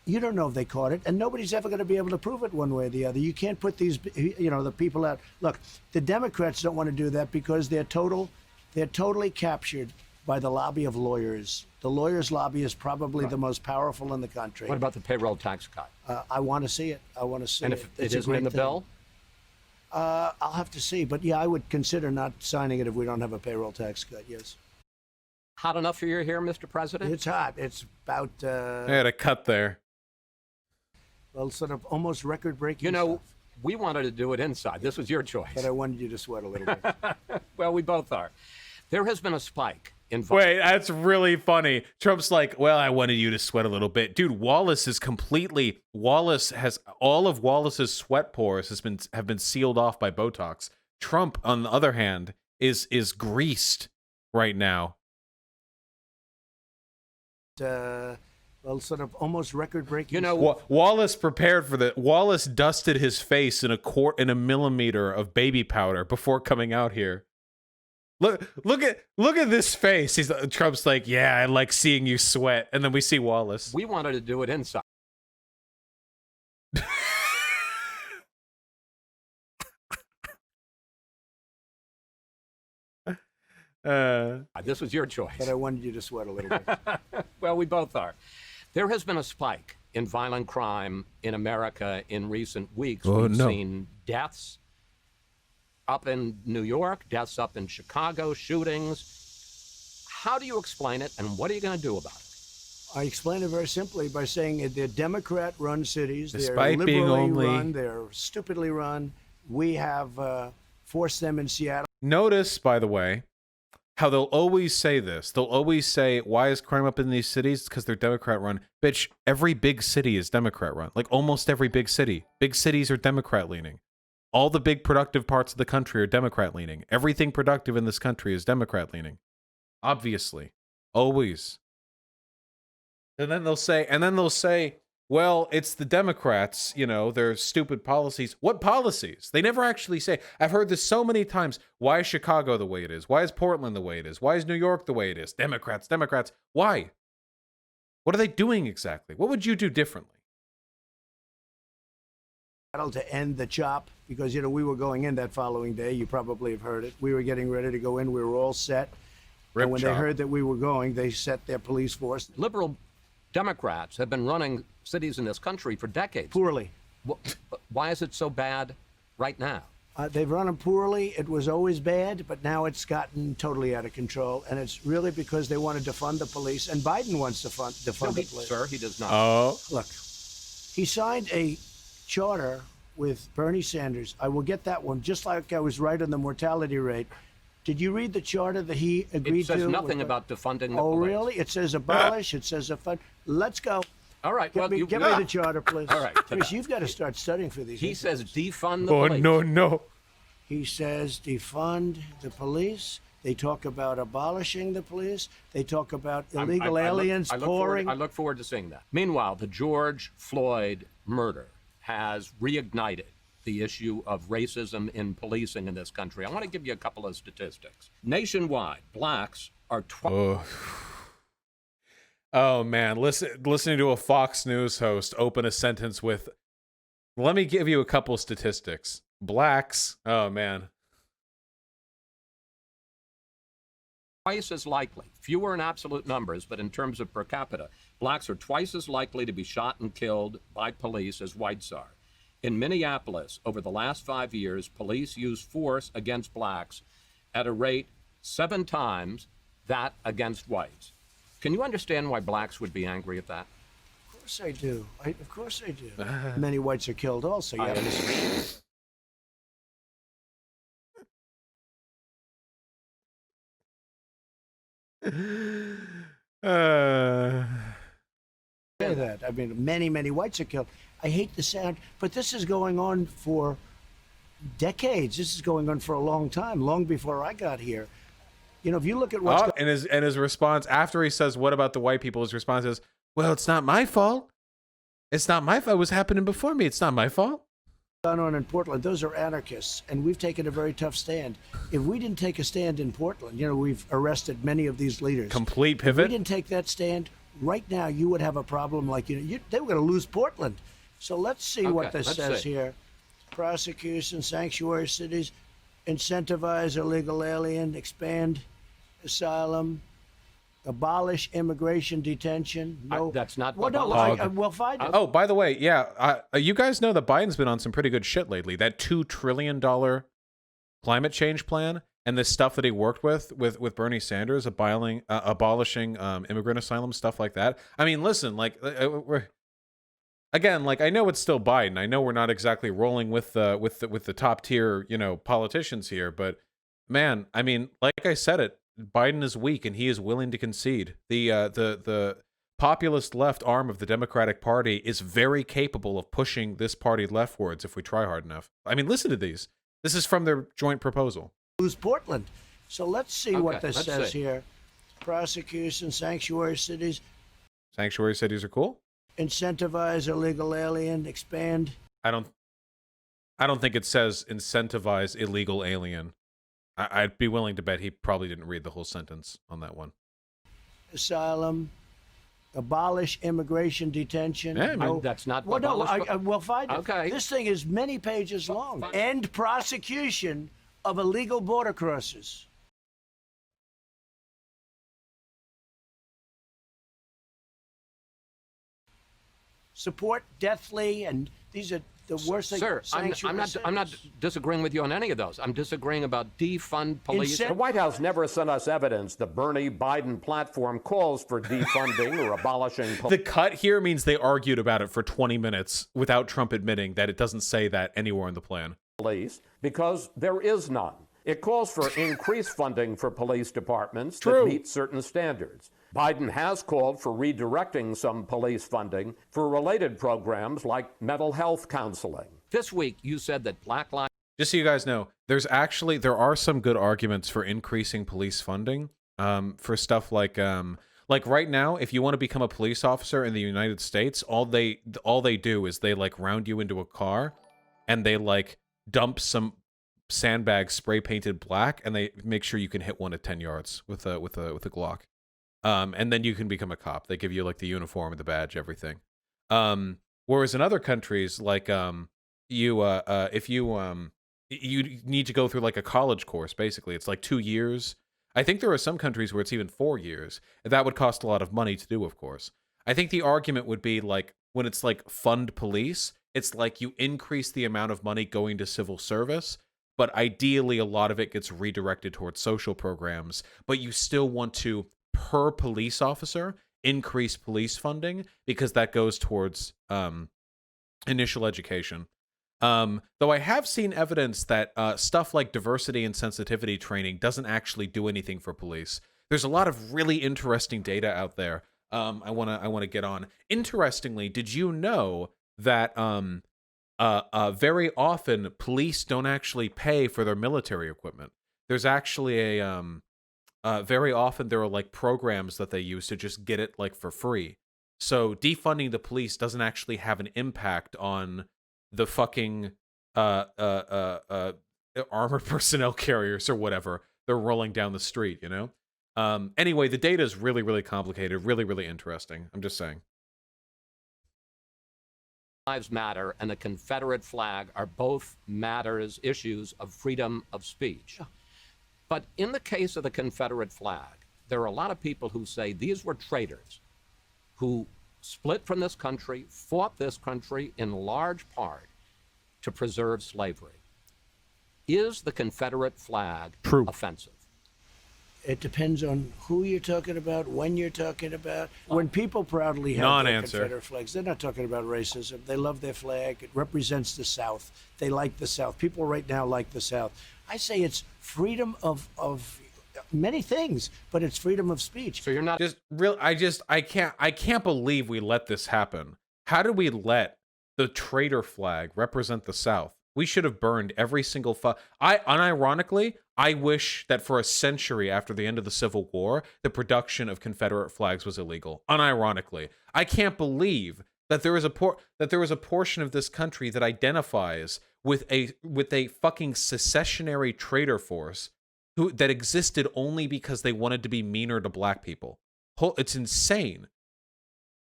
You don't know if they caught it, and nobody's ever going to be able to prove it one way or the other. You can't put these, the people out. Look, the Democrats don't want to do that because they're totally captured by the lobby of lawyers. The lawyers' lobby is probably the most powerful in the country.
What about the payroll tax cut?
I want to see it. I want to see it.
And if
It's
it
a
isn't
great
in the
thing.
bill?
I'll have to see. But yeah, I would consider not signing it if we don't have a payroll tax cut. Yes.
Hot enough for you here, Mr. President?
It's hot. It's about,
I had a cut there.
well, sort of almost record-breaking
You know,
stuff.
we wanted to do it inside. This was your choice.
But I wanted you to sweat a little bit.
Well, we both are. There has been a spike in
Wait, that's really funny. Trump's like, well, I wanted you to sweat a little bit. Dude, Wallace has all of Wallace's sweat pores have been sealed off by Botox. Trump, on the other hand, is greased right now.
Well, sort of almost record-breaking.
You know,
Wallace prepared for that. Wallace dusted his face in a millimeter of baby powder before coming out here. Look at this face. Trump's like, yeah, I like seeing you sweat, and then we see Wallace.
we wanted to do it inside. This was your choice.
But I wanted you to sweat a little bit.
Well, we both are. There has been a spike in violent crime in America in recent weeks.
Oh,
We've
no.
seen deaths up in New York, deaths up in Chicago, shootings. How do you explain it, and what are you going to do about it?
I explain it very simply by saying they're Democrat-run cities.
Despite
they're
being
liberally
only-
run. They're stupidly run. We have forced them in Seattle.
Notice, by the way, how they'll always say this. They'll always say, why is crime up in these cities? It's because they're Democrat run. Bitch, every big city is Democrat run. Like almost every big city. Big cities are Democrat leaning. All the big productive parts of the country are Democrat leaning. Everything productive in this country is Democrat leaning. Obviously. Always. And then they'll say, well, it's the Democrats, their stupid policies. What policies? They never actually say. I've heard this so many times. Why is Chicago the way it is? Why is Portland the way it is? Why is New York the way it is? Democrats. Why? What are they doing exactly? What would you do differently?
to end the chop because, we were going in that following day. You probably have heard it. We were getting ready to go in. We were all set. And when they heard that we were going, they set their police force.
Liberal Democrats have been running cities in this country for decades.
Poorly.
Why is it so bad right now?
They've run them poorly. It was always bad, but now it's gotten totally out of control. And it's really because they want to defund the police. And Biden wants to defund the police.
Sir, he does not.
Oh.
Look, he signed a charter with Bernie Sanders. I will get that one, just like I was right on the mortality rate. Did you read the charter that he agreed to?
It says nothing about defunding the police.
Oh, really? It says abolish. It says defund. Let's go.
All right.
Get me the charter, please.
All right.
Chris, you've got to start studying for these.
He says defund the
Oh,
police.
no.
He says defund the police. They talk about abolishing the police. They talk about illegal aliens pouring.
I look forward to seeing that. Meanwhile, the George Floyd murder has reignited the issue of racism in policing in this country. I want to give you a couple of statistics. Nationwide, blacks are
Oh man, listening to a Fox News host open a sentence with, "Let me give you a couple statistics." Blacks, oh man.
twice as likely, fewer in absolute numbers, but in terms of per capita, blacks are twice as likely to be shot and killed by police as whites are. In Minneapolis, over the last 5 years, police used force against blacks at a rate 7 times that against whites. Can you understand why blacks would be angry at that?
Of course I do. Of course I do. Many whites are killed also.
I
Yeah.
understand.
Say that. I mean, many whites are killed. I hate the sound, but this is going on for decades. This is going on for a long time, long before I got here. If you look at what's
and his response after he says, "What about the white people?" His response is, "Well, it's not my fault. It's not my fault. It was happening before me. It's not my fault."
going on in Portland, those are anarchists, and we've taken a very tough stand. If we didn't take a stand in Portland, we've arrested many of these leaders.
Complete
If
pivot.
we didn't take that stand, right now you would have a problem like, they were going to lose Portland. So let's see what this says here. Prosecution, sanctuary cities, incentivize illegal alien, expand asylum, abolish immigration detention. No,
that's not
well, no, we'll find it.
Oh, by the way, yeah, you guys know that Biden's been on some pretty good shit lately. That $2 trillion climate change plan and the stuff that he worked with Bernie Sanders, abolishing immigrant asylum, stuff like that. I mean, listen, like, I know it's still Biden. I know we're not exactly rolling with the top tier, politicians here, but man, I mean, like I said it, Biden is weak and he is willing to concede. The populist left arm of the Democratic Party is very capable of pushing this party leftwards if we try hard enough. I mean, listen to these. This is from their joint proposal.
Lose Portland. So let's see what this says here. Prosecution, sanctuary cities.
Sanctuary cities are cool.
Incentivize illegal alien, expand.
I don't think it says incentivize illegal alien. I'd be willing to bet he probably didn't read the whole sentence on that one.
Asylum, abolish immigration detention.
Yeah,
no,
that's not.
Well, no, we'll find it.
Okay.
This thing is many pages long. End prosecution of illegal border crossers. Support deathly, and these are the worst things.
Sir, I'm not disagreeing with you on any of those. I'm disagreeing about defund police.
The White House never sent us evidence the Bernie Biden platform calls for defunding or abolishing police.
The cut here means they argued about it for 20 minutes without Trump admitting that it doesn't say that anywhere in the plan.
Because there is none. It calls for increased funding for police departments
True.
that meet certain standards. Biden has called for redirecting some police funding for related programs like mental health counseling.
This week, you said that Black Lives.
Just so you guys know, there are some good arguments for increasing police funding for stuff like right now, if you want to become a police officer in the United States, all they do is they round you into a car and they dump some sandbags spray painted black and they make sure you can hit one at 10 yards with a Glock. And then you can become a cop. They give you the uniform, the badge, everything. Whereas in other countries, if you need to go through like a college course. Basically, it's like 2 years. I think there are some countries where it's even 4 years. That would cost a lot of money to do, of course. I think the argument would be like when it's like fund police, it's like you increase the amount of money going to civil service, but ideally a lot of it gets redirected towards social programs, but you still want to, per police officer, increase police funding because that goes towards initial education. Though I have seen evidence that stuff like diversity and sensitivity training doesn't actually do anything for police. There's a lot of really interesting data out there. I wanna get on. Interestingly, did you know that very often police don't actually pay for their military equipment? There's actually very often there are like programs that they use to just get it like for free. So defunding the police doesn't actually have an impact on the fucking armored personnel carriers or whatever they're rolling down the street, you know? Anyway, the data is really, really complicated, really, really interesting. I'm just saying.
Lives Matter and the Confederate flag are both issues of freedom of speech. But in the case of the Confederate flag, there are a lot of people who say these were traitors who split from this country, fought this country in large part to preserve slavery. Is the Confederate flag offensive?
It depends on who you're talking about, when you're talking about. When people proudly have their Confederate flags, they're not talking about racism. They love their flag. It represents the South. They like the South. People right now like the South. I say it's freedom of many things, but it's freedom of speech.
So you're not
I can't believe we let this happen. How did we let the traitor flag represent the South? We should have burned every single unironically, I wish that for a century after the end of the Civil War, the production of Confederate flags was illegal. Unironically, I can't believe that there is a portion of this country that identifies with a fucking secessionary traitor force that existed only because they wanted to be meaner to black people. It's insane.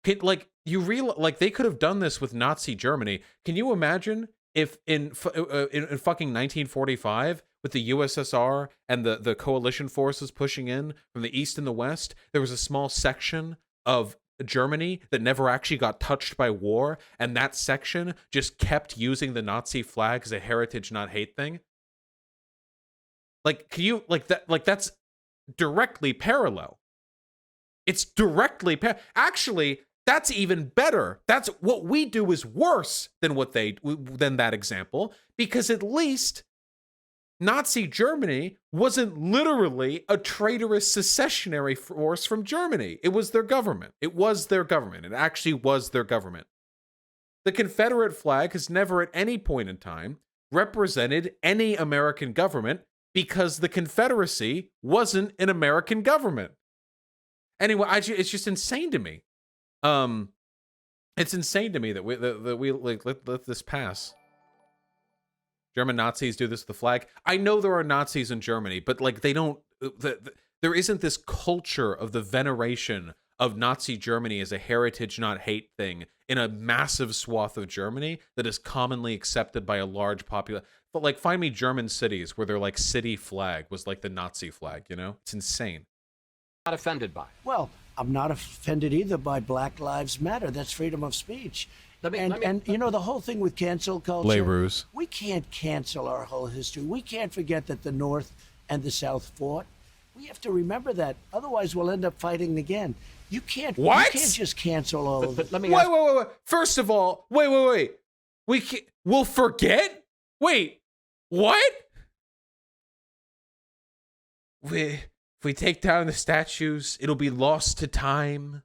They could have done this with Nazi Germany. Can you imagine if in fucking 1945, with the USSR and the coalition forces pushing in from the east and the west, there was a small section of Germany that never actually got touched by war, and that section just kept using the Nazi flag as a heritage not hate thing? Can you that's directly parallel. It's directly actually, that's even better. That's what we do is worse than than that example, because at least Nazi Germany wasn't literally a traitorous secessionary force from Germany. It was their government. It actually was their government. The Confederate flag has never at any point in time represented any American government because the Confederacy wasn't an American government. Anyway, it's just insane to me. It's insane to me that we let this pass. German Nazis do this with the flag. I know there are Nazis in Germany, but they don't. There isn't this culture of the veneration of Nazi Germany as a heritage not hate thing in a massive swath of Germany that is commonly accepted by a large population. But find me German cities where their city flag was the Nazi flag. You know, it's insane.
Not offended by it.
Well, I'm not offended either by Black Lives Matter. That's freedom of speech. And you know, the whole thing with cancel culture, we can't cancel our whole history. We can't forget that the North and the South fought. We have to remember that. Otherwise, we'll end up fighting again. You can't just cancel all of it.
Let me
wait. First of all, wait. We'll forget? Wait, what? If we take down the statues, it'll be lost to time.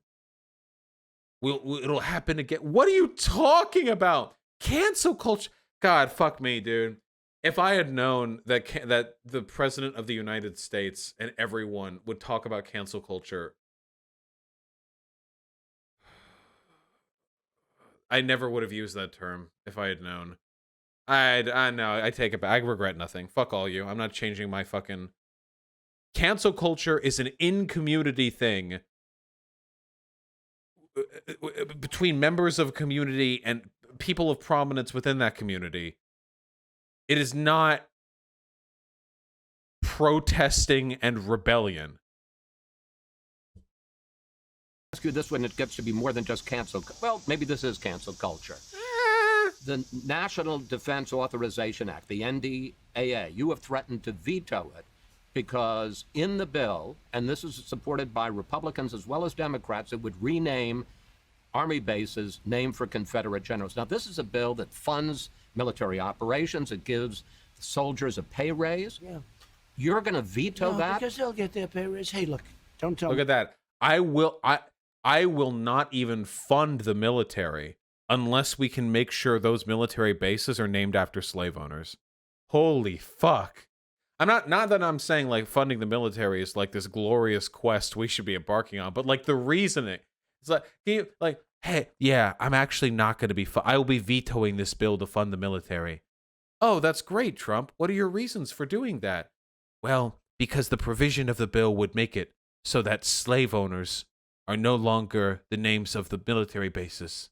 It'll happen again. What are you talking about? Cancel culture. God, fuck me, dude. If I had known that the president of the United States and everyone would talk about cancel culture, I never would have used that term if I had known. I know. I take it back. I regret nothing. Fuck all you. I'm not changing my fucking... Cancel culture is an in-community thing between members of a community and people of prominence within that community, it is not protesting and rebellion.
Ask you this when it gets to be more than just cancel. Well, maybe this is cancel culture. The National Defense Authorization Act, the NDAA, you have threatened to veto it because in the bill, and this is supported by Republicans as well as Democrats, it would rename Army bases named for Confederate generals. Now, this is a bill that funds military operations. It gives soldiers a pay raise.
Yeah.
You're going to veto that?
Because they'll get their pay raise. Hey, look, don't tell
Look
me.
at that. I will not even fund the military unless we can make sure those military bases are named after slave owners. Holy fuck. I'm not that I'm saying like funding the military is like this glorious quest we should be embarking on, but like the reasoning. It's like, hey, yeah, I'm actually not going to be I will be vetoing this bill to fund the military. Oh, that's great, Trump. What are your reasons for doing that? Well, because the provision of the bill would make it so that slave owners are no longer the names of the military bases.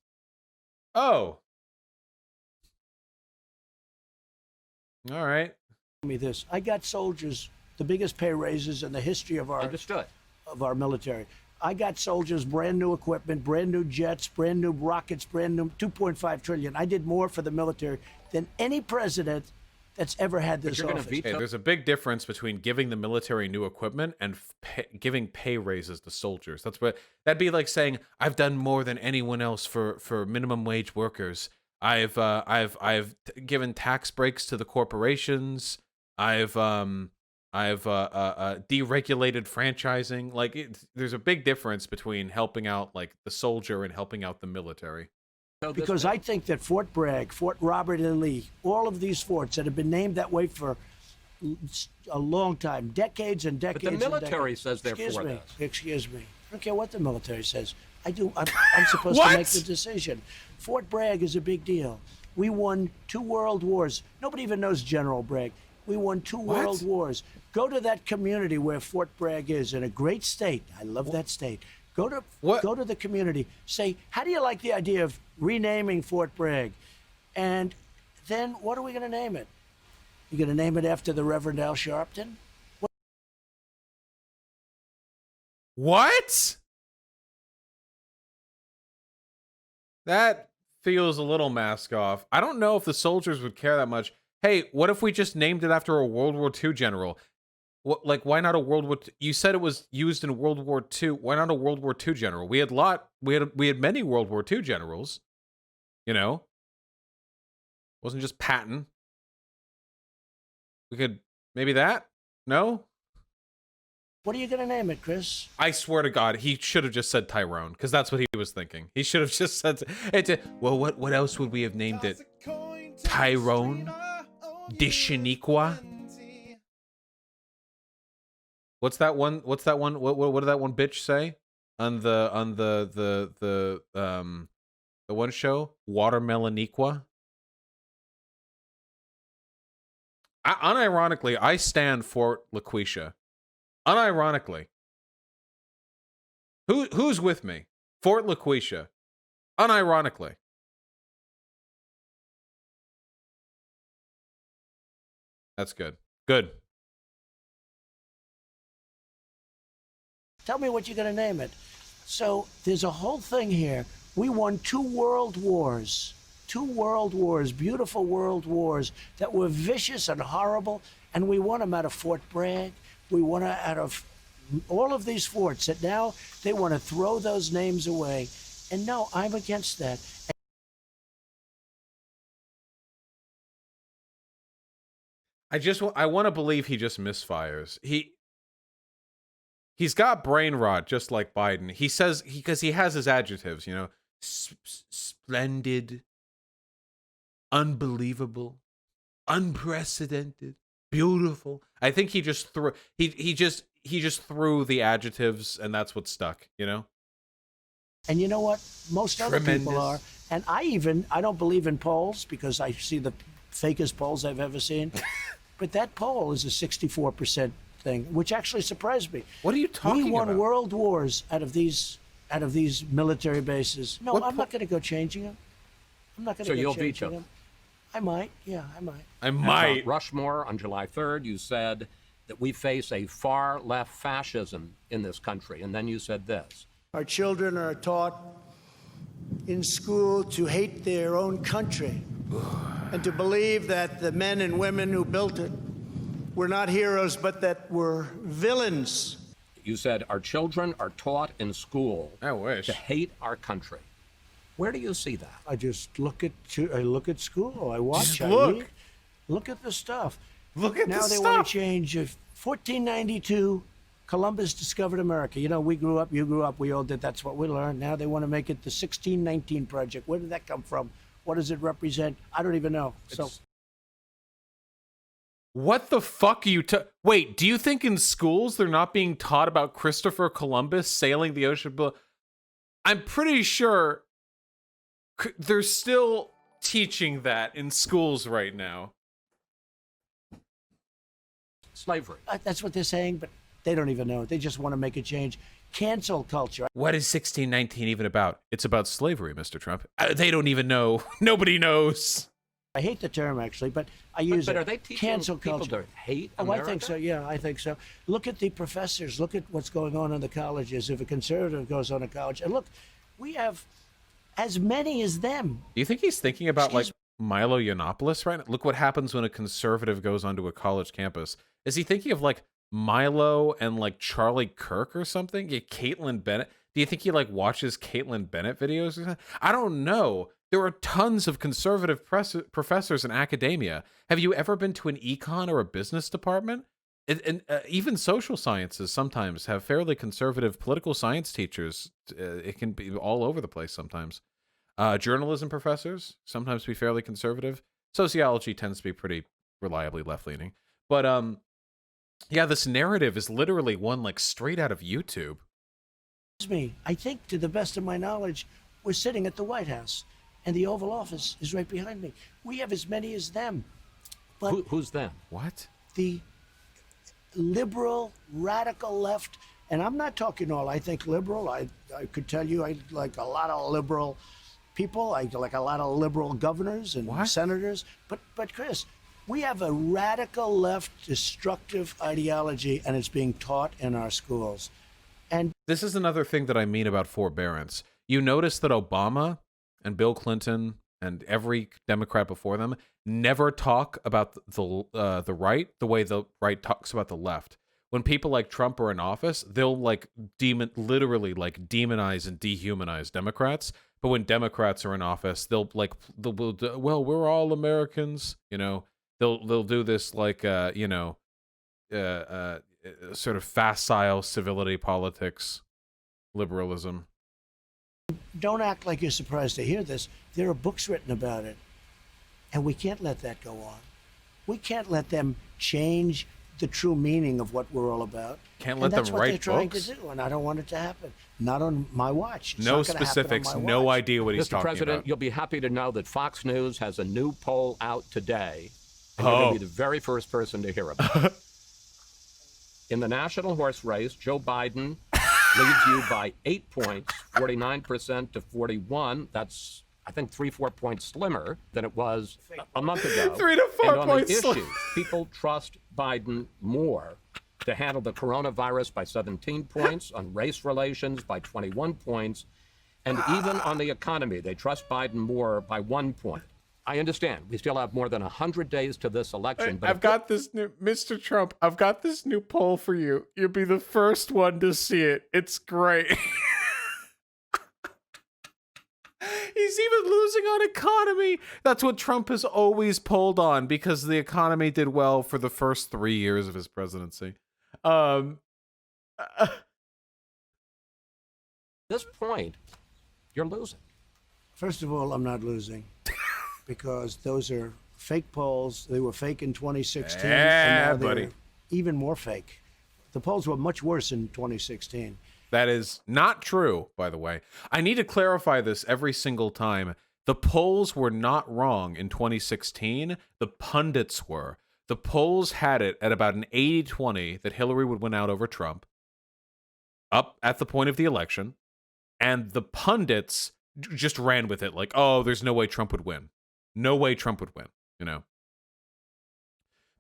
Oh. All right.
Me this. I got soldiers the biggest pay raises in the history of our military. I got soldiers brand new equipment, brand new jets, brand new rockets, brand new 2.5 trillion. I did more for the military than any president that's ever had this office.
Hey, there's a big difference between giving the military new equipment and giving pay raises to soldiers. That'd be like saying I've done more than anyone else for minimum wage workers. I've given tax breaks to the corporations. I've deregulated franchising. Like there's a big difference between helping out like the soldier and helping out the military.
Because I think that Fort Bragg, Fort Robert E. Lee, all of these forts that have been named that way for a long time, decades and decades.
But the military says they're for this.
Excuse me. I don't care what the military says. I'm supposed to make the decision. Fort Bragg is a big deal. We won 2 world wars. Nobody even knows General Bragg. We won 2 world wars. Go to that community where Fort Bragg is in a great state. I love that state. Go to the community. Say, how do you like the idea of renaming Fort Bragg? And then what are we going to name it? You going to name it after the Reverend Al Sharpton?
What? That feels a little mask off. I don't know if the soldiers would care that much. Hey, what if we just named it after a World War II general? What, like, why not a World War II? You said it was used in World War II. Why not a World War II general? We had many World War II generals. You know, wasn't just Patton. We could maybe that. No.
What are you going to name it, Chris?
I swear to God, he should have just said Tyrone, because that's what he was thinking. He should have just said, well, what else would we have named it? Tyrone? Dishaniqua? What's that one? What did that one bitch say on the one show? Watermeloniqua? Unironically, I stand Fort LaQuisha. Unironically. Who's with me? Fort LaQuisha. Unironically. That's good. Good.
Tell me what you're going to name it. So there's a whole thing here. We won 2 world wars. 2 world wars, beautiful world wars that were vicious and horrible. And we won them out of Fort Bragg. We won them out of all of these forts that now they want to throw those names away. And no, I'm against that.
I want to believe he just misfires. He's got brain rot just like Biden. He says because he has his adjectives, you know, splendid, unbelievable, unprecedented, beautiful. I think he just threw he just threw the adjectives and that's what stuck, you know?
And you know what? Most other people are. And I don't believe in polls because I see the fakest polls I've ever seen. But that poll is a 64% thing, which actually surprised me.
What are you talking about?
We won world wars out of these military bases. No, I'm not going to go changing them. I'm not going
So
to
you'll
change
veto
them. I might. Yeah, I might.
I
At
might.
Rushmore on July 3rd, you said that we face a far left fascism in this country. And then you said this.
Our children are taught in school to hate their own country and to believe that the men and women who built it were not heroes, but that were villains.
You said our children are taught in school
I wish.
to hate our country. Where do you see that?
I just look at school. I watch.
Just
I
look.
read. Look at the stuff.
Look at
Now
the
they
stuff.
want to change. 1492, Columbus discovered America. You know, we grew up, you grew up, we all did. That's what we learned. Now they want to make it the 1619 Project. Where did that come from? What does it represent? I don't even know. So
What the fuck are you Wait, do you think in schools they're not being taught about Christopher Columbus sailing the ocean? I'm pretty sure they're still teaching that in schools right now.
Slavery.
that's what they're saying, but they don't even know. They just want to make a change. Cancel culture.
What is 1619 even about? It's about slavery, Mr. Trump. They don't even know. Nobody knows.
I hate the term, actually, but I use
But
it.
are they teaching
Cancel
people
culture.
to hate
Oh,
America?
I think so. Yeah, I think so. Look at the professors. Look at what's going on in the colleges. If a conservative goes on a college, and look, we have as many as them.
Do you think he's thinking about
Excuse
like Milo Yiannopoulos right now? Look what happens when a conservative goes onto a college campus. Is he thinking of like Milo and like Charlie Kirk or something? Yeah, Caitlin Bennett. Do you think he like watches Caitlin Bennett videos or something? I don't know. There are tons of conservative professors in academia. Have you ever been to an econ or a business department? And even social sciences sometimes have fairly conservative political science teachers. It can be all over the place sometimes. Journalism professors sometimes be fairly conservative. Sociology tends to be pretty reliably left-leaning. But yeah, this narrative is literally one like straight out of YouTube.
Me, I think, to the best of my knowledge, we're sitting at the White House, and the Oval Office is right behind me. We have as many as them. But
Who's them?
What?
the liberal, radical left, and I'm not talking all, I think liberal. I could tell you I like a lot of liberal people. I like a lot of liberal governors and
What?
senators. But Chris, we have a radical left destructive ideology, and it's being taught in our schools. And
This is another thing that I mean about forbearance. You notice that Obama and Bill Clinton and every Democrat before them never talk about the right the way the right talks about the left. When people like Trump are in office, they'll like literally like demonize and dehumanize Democrats. But when Democrats are in office, they'll well, we're all Americans, you know. They'll do this like sort of facile civility politics, liberalism.
don't act like you're surprised to hear this. There are books written about it. And we can't let that go on. We can't let them change the true meaning of what we're all about.
Can't
And
let
that's
them
what
write
they're trying
books?
to do, and I don't want it to happen. Not on my watch. It's
No
not gonna happen on
specifics,
my
no
watch.
idea what he's
Mr.
talking
President,
about.
you'll be happy to know that Fox News has a new poll out today, and you're going to be the very first person to hear about it. In the national horse race, Joe Biden leads you by 8 points, 49% to 41. That's, I think, 3-4 points slimmer than it was a month ago.
3 to 4
and on
points
the
slim-
issues, people trust Biden more to handle the coronavirus by 17 points, on race relations by 21 points, and even on the economy, they trust Biden more by 1 point. I understand. We still have more than 100 days to this election. But
I've got this new, Mr. Trump, I've got this new poll for you. You'll be the first one to see it. It's great. He's even losing on economy. That's what Trump has always polled on, because the economy did well for the first 3 years of his presidency.
at this point, you're losing.
First of all, I'm not losing because those are fake polls. They were fake in 2016.
Yeah,
and now
buddy.
they're even more fake. The polls were much worse in 2016.
That is not true, by the way. I need to clarify this every single time. The polls were not wrong in 2016. The pundits were. The polls had it at about an 80-20 that Hillary would win out over Trump up at the point of the election. And the pundits just ran with it. Like, oh, there's no way Trump would win. No way Trump would win, you know?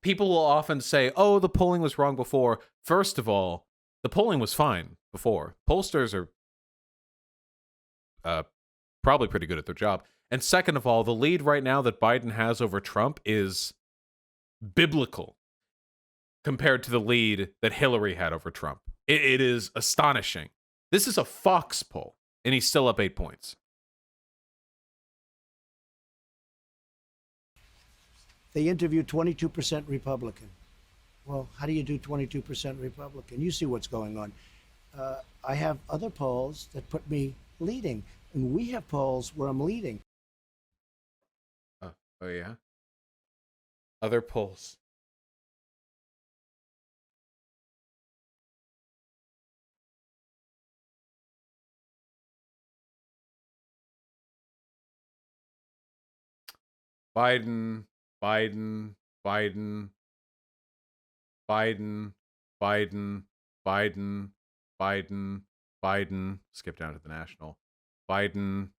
People will often say, oh, the polling was wrong before. First of all, the polling was fine before. Pollsters are probably pretty good at their job. And second of all, the lead right now that Biden has over Trump is biblical compared to the lead that Hillary had over Trump. It is astonishing. This is a Fox poll, and he's still up 8 points.
They interviewed 22% Republican. Well, how do you do 22% Republican? You see what's going on. I have other polls that put me leading, and we have polls where I'm leading.
Oh yeah? Other polls. Biden, Biden, Biden, Biden, Biden, Biden, Biden, Biden. Skip down to the national. Biden,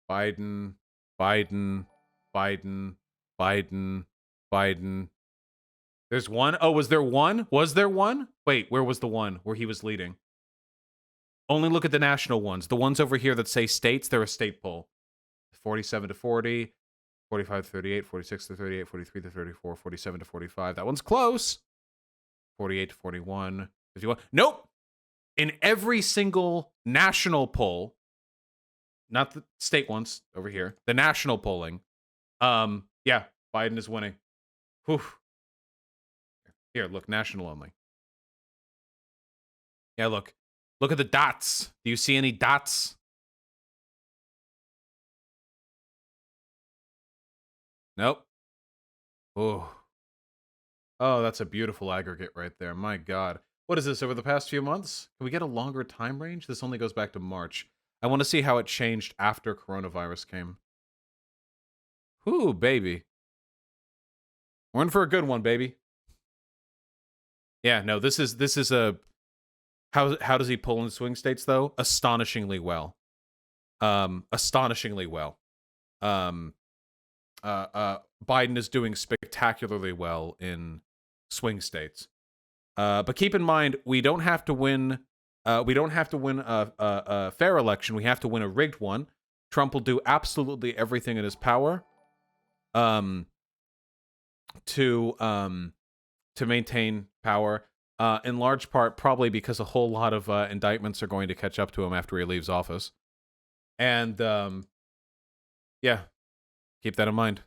Biden, Biden, Biden, Biden, Biden. There's one. Oh, was there one? Was there one? Wait, where was the one where he was leading? Only look at the national ones. The ones over here that say states, they're a state poll. 47 to 40, 45 to 38, 46 to 38, 43 to 34, 47 to 45. That one's close. 48 to 41, 51. Nope. In every single national poll, not the state ones over here, the national polling, yeah, Biden is winning. Whew. Here, look, national only. Yeah, look at the dots. Do you see any dots? Nope. Oh, that's a beautiful aggregate right there. My God. What is this, over the past few months? Can we get a longer time range? This only goes back to March. I want to see how it changed after coronavirus came. Ooh, baby. We're in for a good one, baby. Yeah, no, this is a... How does he pull in swing states, though? Astonishingly well. Astonishingly well. Biden is doing spectacularly well in swing states. But keep in mind, we don't have to win. We don't have to win a fair election. We have to win a rigged one. Trump will do absolutely everything in his power, to maintain power. In large part, probably because a whole lot of indictments are going to catch up to him after he leaves office. And yeah, keep that in mind.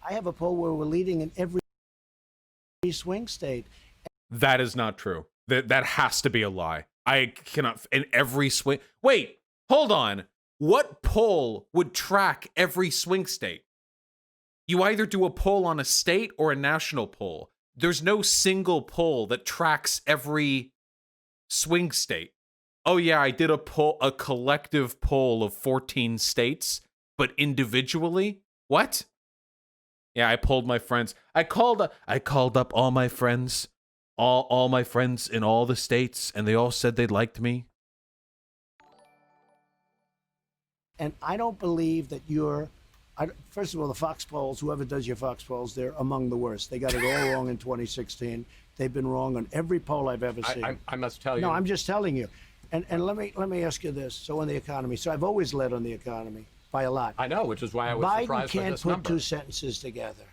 I have a poll where we're leading in every swing state.
That is not true. That has to be a lie. I cannot, in every swing. Wait, hold on. What poll would track every swing state? You either do a poll on a state or a national poll. There's no single poll that tracks every swing state. Oh yeah, I did a collective poll of 14 states, but individually? What? Yeah, I polled my friends. I called up all my friends, all my friends in all the states, and they all said they liked me.
And I don't believe that first of all, the Fox polls, whoever does your Fox polls, they're among the worst. They got it all wrong in 2016. They've been wrong on every poll I've ever seen.
I must tell you.
No, I'm just telling you. And let me ask you this. So on the economy, so I've always led on the economy by a lot.
I know, which is why I was
Biden
surprised by
can't
this
put
number.
two sentences together.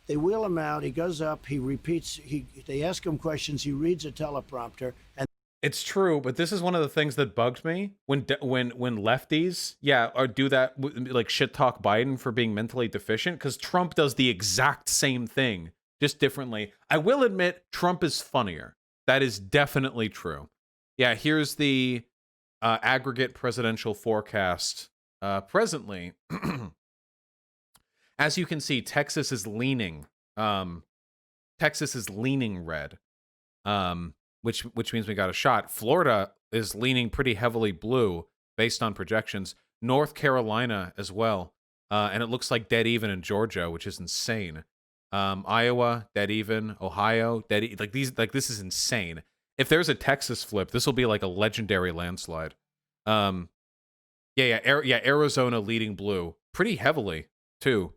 They wheel him out. He goes up. He repeats. They ask him questions. He reads a teleprompter. And
It's true, but this is one of the things that bugs me when lefties, or do that, like shit talk Biden for being mentally deficient, because Trump does the exact same thing, just differently. I will admit, Trump is funnier. That is definitely true. Yeah, here's the aggregate presidential forecast presently. As you can see, Texas is leaning. Texas is leaning red. Which means we got a shot. Florida is leaning pretty heavily blue based on projections. North Carolina as well. And it looks like dead even in Georgia, which is insane. Iowa, dead even. Ohio, this is insane. if there's a Texas flip, this will be like a legendary landslide. Arizona leading blue pretty heavily too.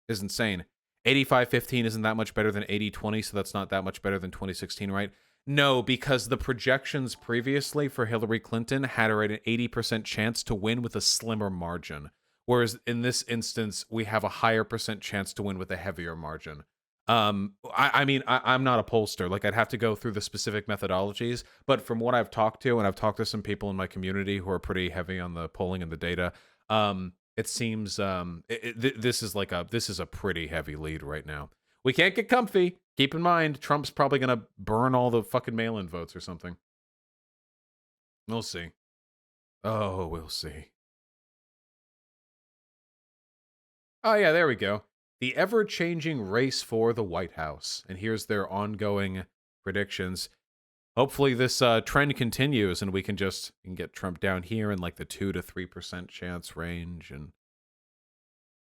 Is insane. 85-15 isn't that much better than 80-20, so that's not that much better than 2016, right? No, because the projections previously for Hillary Clinton had her at an 80% chance to win with a slimmer margin. Whereas in this instance, we have a higher percent chance to win with a heavier margin. I'm not a pollster. Like, I'd have to go through the specific methodologies, but from what I've talked to, and I've talked to some people in my community who are pretty heavy on the polling and the data, it seems this is a pretty heavy lead right now. We can't get comfy. Keep in mind, Trump's probably gonna burn all the fucking mail-in votes or something. We'll see. Oh, we'll see. Oh yeah, there we go. The ever-changing race for the White House. And here's their ongoing predictions. Hopefully this trend continues and we can get Trump down here in like the 2 to 3% chance range, and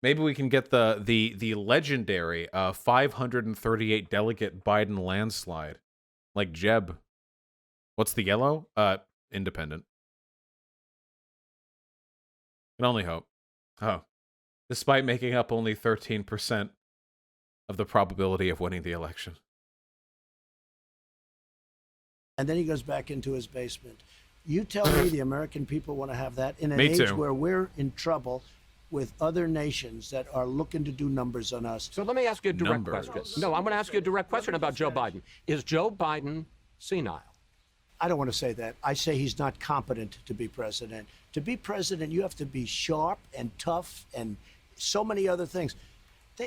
maybe we can get the legendary 538 delegate Biden landslide, like Jeb. What's the yellow? Independent. Can only hope. Oh, despite making up only 13% of the probability of winning the election.
And then he goes back into his basement. You tell me the American people want to have that in an
Me
age
too.
where we're in trouble with other nations that are looking to do numbers on us.
So let me ask you a direct
Numbers.
question. No, I'm going to ask you a direct question about Joe Biden. Is Joe Biden senile?
I don't want to say that. I say he's not competent to be president. To be president, you have to be sharp and tough and so many other things.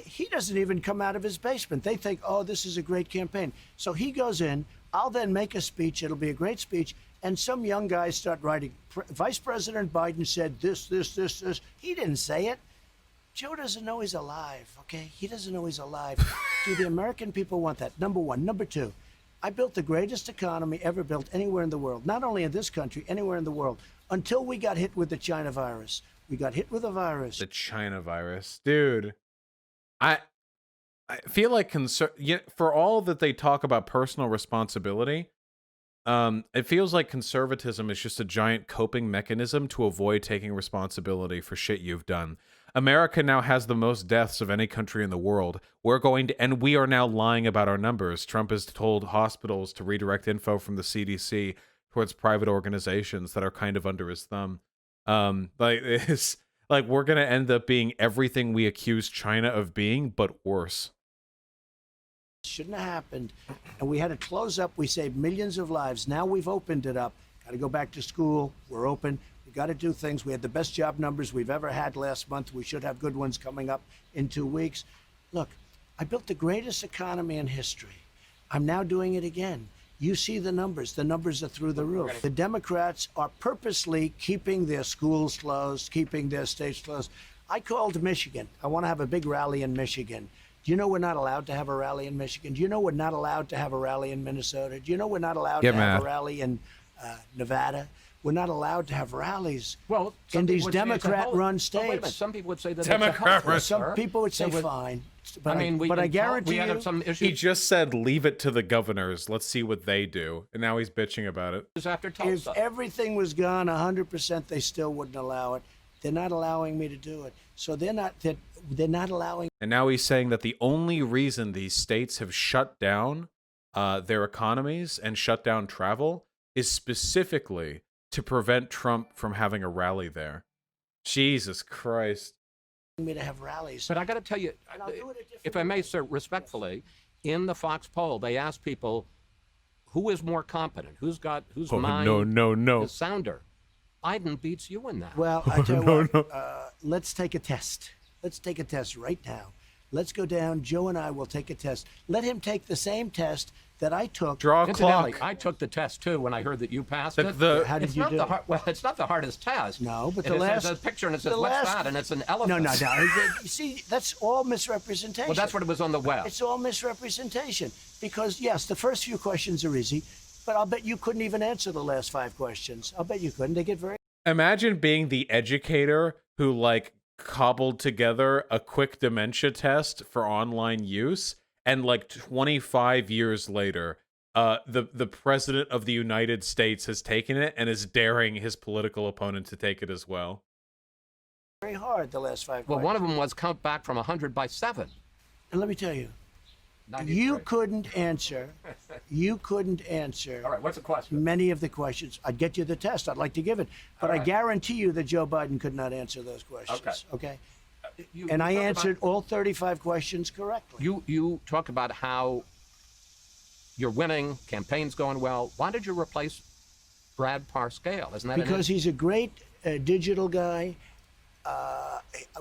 He doesn't even come out of his basement. They think, oh, this is a great campaign. So he goes in. I'll then make a speech. It'll be a great speech. And some young guys start writing, Vice President Biden said this. He didn't say it. Joe doesn't know he's alive, okay? He doesn't know he's alive. Do the American people want that? Number one. Number two, I built the greatest economy ever built anywhere in the world. Not only in this country, anywhere in the world. Until we got hit with the China virus. We got hit with a virus.
The China virus. Dude, I feel like for all that they talk about personal responsibility, it feels like conservatism is just a giant coping mechanism to avoid taking responsibility for shit you've done. America now has the most deaths of any country in the world. And we are now lying about our numbers. Trump has told hospitals to redirect info from the CDC towards private organizations that are kind of under his thumb. We're gonna end up being everything we accuse China of being, but worse.
Shouldn't have happened. And we had to close up. We saved millions of lives. Now we've opened it up. Got to go back to school. We're open. We got to do things. We had the best job numbers we've ever had last month. We should have good ones coming up in 2 weeks. Look, I built the greatest economy in history. I'm now doing it again. You see the numbers. The numbers are through the roof. The Democrats are purposely keeping their schools closed, keeping their states closed. I called Michigan. I want to have a big rally in Michigan. Do you know we're not allowed to have a rally in Michigan? Do you know we're not allowed to have a rally in Minnesota? Do you know we're not allowed to have a rally in Nevada? We're not allowed to have rallies in these Democrat-run states.
Wait a minute. Some people would say that
Some people would say fine. But I guarantee you,
had some issues.
He just said, leave it to the governors. Let's see what they do. And now he's bitching about it.
After
if everything was gone 100%, they still wouldn't allow it. They're not allowing me to do it. So they're not allowing.
And now he's saying that the only reason these states have shut down their economies and shut down travel is specifically to prevent Trump from having a rally there. Jesus Christ.
Me to have rallies.
But I got to tell you, if I may, sir, respectfully, in the Fox poll, they asked people who is more competent, whose mind is sounder. Biden beats you in that.
Well, I tell you what, let's take a test. Let's take a test right now. Let's go down. Joe and I will take a test. Let him take the same test that I took.
Draw a clock.
I took the test too when I heard that you passed it.
How did you do it?
Well, it's not the hardest test.
No, but
there's a picture and it says, what's that? And it's an elephant.
No. You see, that's all misrepresentation.
Well, that's what it was on the web.
It's all misrepresentation. Because, yes, the first few questions are easy, but I'll bet you couldn't even answer the last 5 questions. I'll bet you couldn't. They get very...
Imagine being the educator who, cobbled together a quick dementia test for online use, and 25 years later the president of the United States has taken it and is daring his political opponent to take it as well.
Very hard the last 5
Well,
questions.
one of them was count back from 100 by 7.
And let me tell you,
93.
you couldn't answer.
All right, what's the question?
Many of the questions. I'd get you the test. I'd like to give it, but I guarantee you that Joe Biden could not answer those questions. Okay. And I answered all 35 questions correctly.
You talk about how you're winning, campaign's going well. Why did you replace Brad Parscale? Isn't that
Because he's a great digital guy.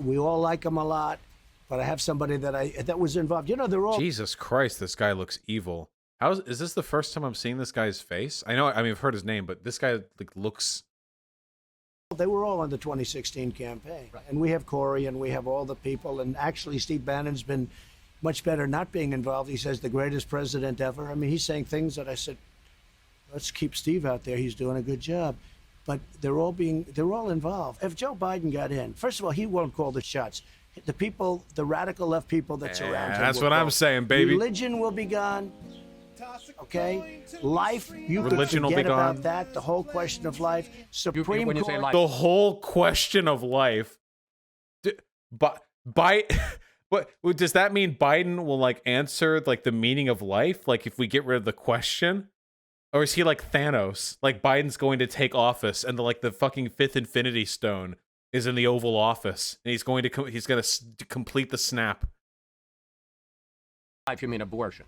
We all like him a lot, but I have somebody that was involved. You know, they're all.
Jesus Christ, this guy looks evil. Is this the first time I'm seeing this guy's face? I know, I mean, I've heard his name, but this guy looks.
They were all on the 2016 campaign,
Right.
and we have Corey, and we have all the people, and actually Steve Bannon's been much better not being involved. He says the greatest president ever. I mean, he's saying things that I said, let's keep Steve out there. He's doing a good job. But they're all involved. If Joe Biden got in, first of all, he won't call the shots. The people, the radical left people that surround him.
That's
will
what I'm
call.
saying, baby.
Religion will be gone. Okay, life. You
Religion will
could
be
forget about
gone.
that. The whole question of life. Supreme
when you say
Court.
life-
The whole question of life. But does that mean Biden will like answer like the meaning of life? Like if we get rid of the question, or is he like Thanos? Like Biden's going to take office, and the fucking fifth Infinity Stone is in the Oval Office, and he's going to complete the snap.
Life, you mean abortion?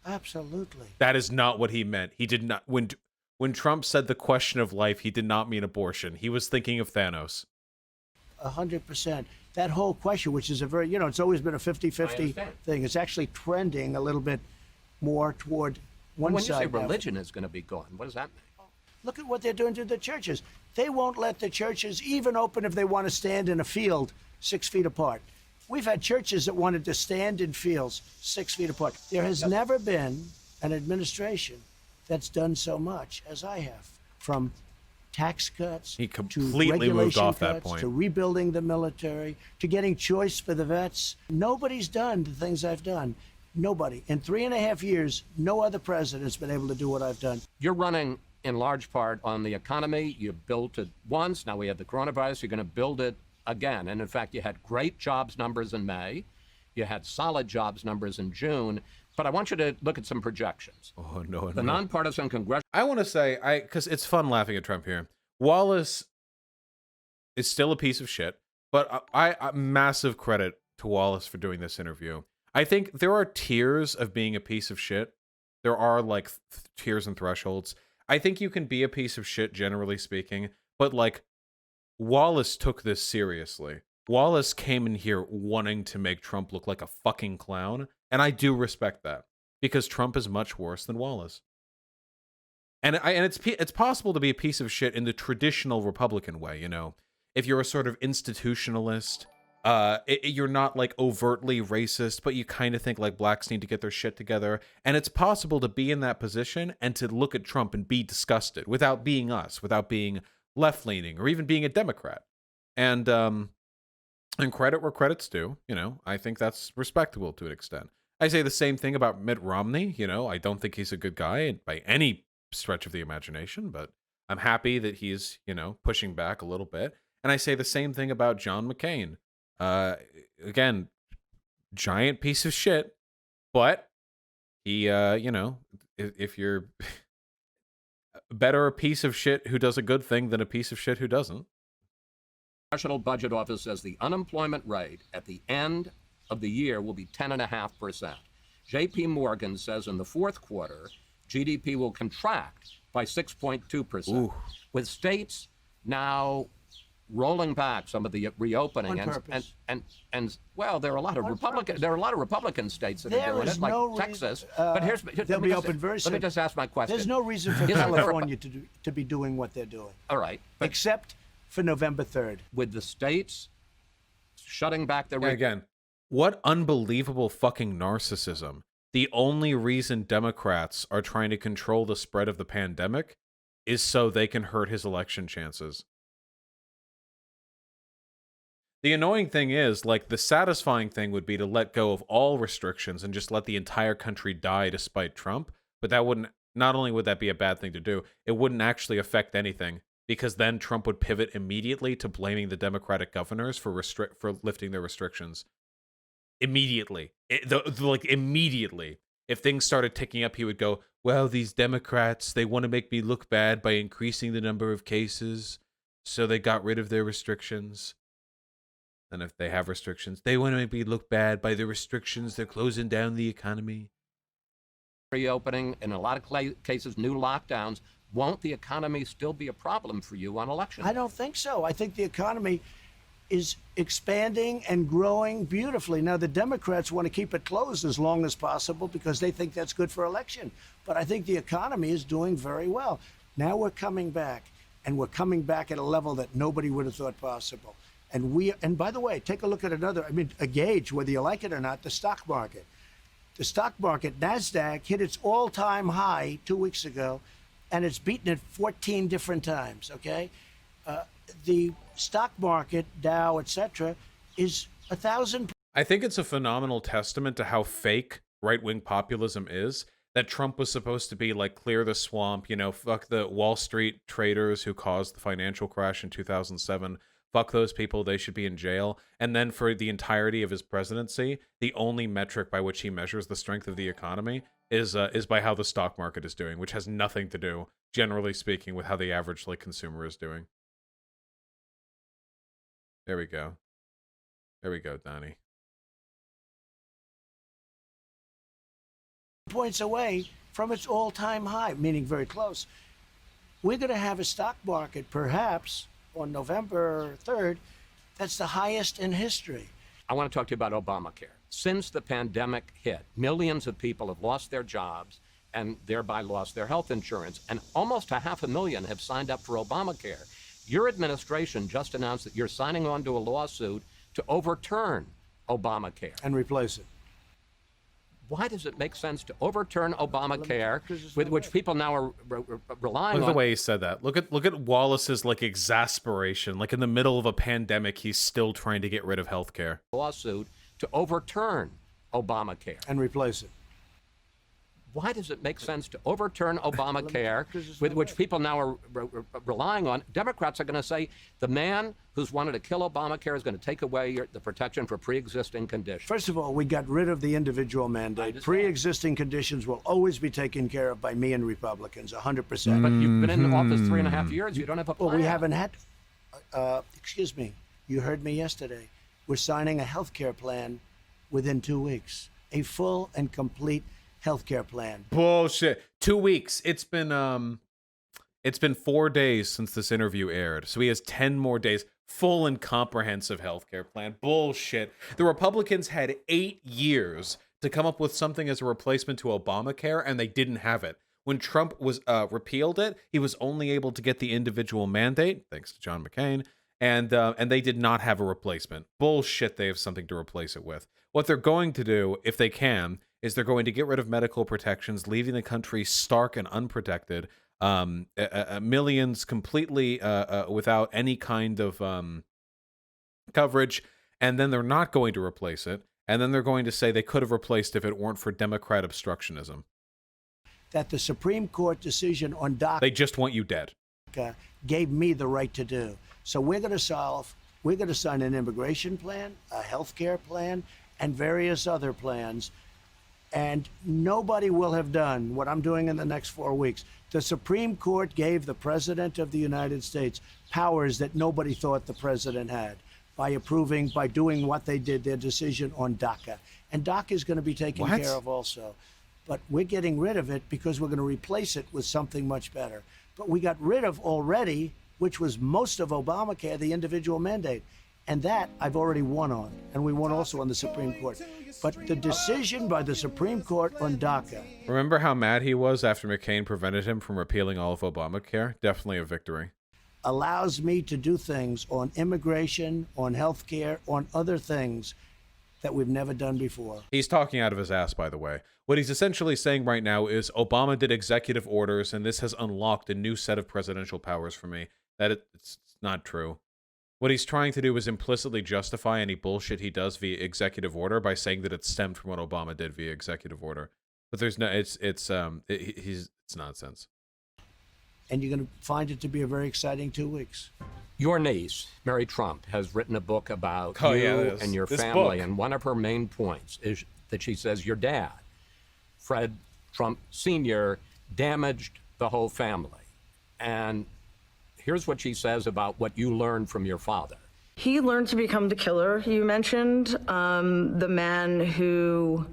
Absolutely.
That is not what he meant. He did not. When Trump said the question of life, he did not mean abortion. He was thinking of Thanos.
100%. That whole question, which is a very, it's always been a 50-50
understand.
thing. It's actually trending a little bit more toward one
When you say
side now.
religion is going to be gone, what does that mean?
Look at what they're doing to the churches. They won't let the churches even open if they want to stand in a field 6 feet apart. We've had churches that wanted to stand in fields 6 feet apart. There has never been an administration that's done so much as I have, from tax cuts
He
to
completely moved
regulation
off that
cuts,
point.
to rebuilding the military, to getting choice for the vets. Nobody's done the things I've done. Nobody. In 3.5 years, no other president's been able to do what I've done.
You're running in large part on the economy. You built it once. Now we have the coronavirus. You're going to build it again. And in fact, you had great jobs numbers in May. You had solid jobs numbers in June. But I want you to look at some projections.
Oh no!
The nonpartisan congressional.
I want to say, because it's fun laughing at Trump here. Wallace is still a piece of shit, but I massive credit to Wallace for doing this interview. I think there are tiers of being a piece of shit. There are like tiers and thresholds. I think you can be a piece of shit, generally speaking, but like Wallace took this seriously. Wallace came in here wanting to make Trump look like a fucking clown, and I do respect that because Trump is much worse than Wallace. And it's possible to be a piece of shit in the traditional Republican way, you know. If you're a sort of institutionalist, you're not like overtly racist, but you kind of think like blacks need to get their shit together. And it's possible to be in that position and to look at Trump and be disgusted without being us, without being left-leaning or even being a Democrat. And credit where credit's due, you know. I think that's respectable to an extent. I say the same thing about Mitt Romney, you know. I don't think he's a good guy by any stretch of the imagination, but I'm happy that he's, you know, pushing back a little bit. And I say the same thing about John McCain. Again, giant piece of shit, but he, you know, if you're better a piece of shit who does a good thing than a piece of shit who doesn't.
National Budget Office says the unemployment rate at the end of the year will be 10.5%. J.P. Morgan says in the fourth quarter, GDP will contract by 6.2%, with states now rolling back some of the reopening.
On purpose.
And well, there are a lot of Republican states that are
There
doing
is
it, like
no
Texas.
reason,
but here's
they'll be open very soon.
Let me just ask my question.
There's no reason for
Isn't there a-
California to be doing what they're doing,
All right, but
except for November 3rd.
with the states shutting back their
And again, what unbelievable fucking narcissism. The only reason Democrats are trying to control the spread of the pandemic is so they can hurt his election chances. The annoying thing is, like, the satisfying thing would be to let go of all restrictions and just let the entire country die despite Trump, but that wouldn't not only would that be a bad thing to do, it wouldn't actually affect anything, because then Trump would pivot immediately to blaming the Democratic governors for lifting their restrictions. Immediately. Like, immediately. If things started ticking up, he would go, well, these Democrats, they want to make me look bad by increasing the number of cases, so they got rid of their restrictions. And if they have restrictions, they want to make me look bad by the restrictions. They're closing down the economy.
Reopening, in a lot of cases, new lockdowns. Won't the economy still be a problem for you on election day?
I don't think so. I think the economy is expanding and growing beautifully. Now, the Democrats want to keep it closed as long as possible because they think that's good for election. But I think the economy is doing very well. Now we're coming back, and we're coming back at a level that nobody would have thought possible. And by the way, take a look at a gauge, whether you like it or not, the stock market. The stock market, NASDAQ, hit its all-time high 2 weeks ago, and it's beaten it 14 different times, okay? The stock market, Dow, etc., is 1,000.
I think it's a phenomenal testament to how fake right-wing populism is, that Trump was supposed to be like, clear the swamp, fuck the Wall Street traders who caused the financial crash in 2007. Fuck those people, they should be in jail. And then for the entirety of his presidency, the only metric by which he measures the strength of the economy is by how the stock market is doing, which has nothing to do, generally speaking, with how the average consumer is doing. There we go. There we go, Donnie.
Points away from its all-time high, meaning very close. We're going to have a stock market, perhaps, on November 3rd, that's the highest in history.
I want to talk to you about Obamacare. Since the pandemic hit, millions of people have lost their jobs and thereby lost their health insurance, and almost 500,000 have signed up for Obamacare. Your administration just announced that you're signing on to a lawsuit to overturn Obamacare.
And replace it.
Why does it make sense to overturn Obamacare, with which people now are relying on?
Look at the way he said that. Look at Wallace's exasperation. Like, in the middle of a pandemic, he's still trying to get rid of healthcare.
Lawsuit to overturn Obamacare.
And replace it.
Why does it make sense to overturn Obamacare, with which people now are relying on? Democrats are going to say the man who's wanted to kill Obamacare is going to take away the protection for pre-existing conditions.
First of all, we got rid of the individual mandate. Pre-existing conditions will always be taken care of by me and Republicans, 100%.
But you've been in office 3.5 years. You don't have a plan.
Well, we haven't had. Excuse me. You heard me yesterday. We're signing a health care plan within 2 weeks. A full and complete healthcare plan.
Bullshit. 2 weeks. It's been 4 days since this interview aired, so he has 10 more days. Full and comprehensive healthcare plan. Bullshit. The Republicans had 8 years to come up with something as a replacement to Obamacare, and they didn't have it. When Trump was repealed it, he was only able to get the individual mandate, thanks to John McCain, and they did not have a replacement. Bullshit. They have something to replace it with. What they're going to do, if they can, is they're going to get rid of medical protections, leaving the country stark and unprotected, millions completely without any kind of coverage, and then they're not going to replace it, and then they're going to say they could have replaced if it weren't for Democrat obstructionism.
That the Supreme Court decision on DACA
They just want you dead.
gave me the right to do. So we're going to sign an immigration plan, a health care plan, and various other plans. And nobody will have done what I'm doing in the next 4 weeks. The Supreme Court gave the President of the United States powers that nobody thought the President had by doing what they did, their decision on DACA. And DACA is going to be taken care of also. But we're getting rid of it because we're going to replace it with something much better. But we got rid of already, which was most of Obamacare, the individual mandate. And that I've already won on. And we won also on the Supreme Court. But the decision by the Supreme Court on DACA.
Remember how mad he was after McCain prevented him from repealing all of Obamacare? Definitely a victory.
Allows me to do things on immigration, on health care, on other things that we've never done before.
He's talking out of his ass, by the way. What he's essentially saying right now is Obama did executive orders, and this has unlocked a new set of presidential powers for me. It's not true. What he's trying to do is implicitly justify any bullshit he does via executive order by saying that it stemmed from what Obama did via executive order. But there's no, It's nonsense.
And you're going to find it to be a very exciting 2 weeks.
Your niece, Mary Trump, has written a book about
Oh,
you
yeah,
and your
this
family,
book.
and one of her main points is that she says your dad, Fred Trump Sr., damaged the whole family. And here's what she says about what you learned from your father.
He learned to become the killer you mentioned, the man who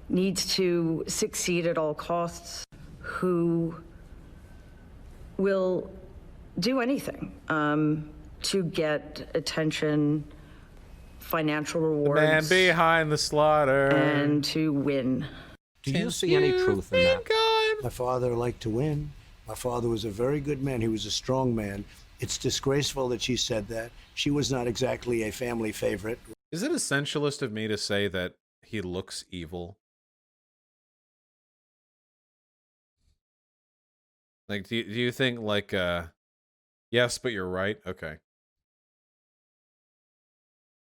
needs to succeed at all costs, who will do anything to get attention, financial rewards,
Man behind the slaughter.
and to win.
Do you see any truth in that?
My father liked to win. My father was a very good man. He was a strong man. It's disgraceful that she said that. She was not exactly a family favorite.
Is it essentialist of me to say that he looks evil? Like, do you think, like, yes, but you're right? Okay.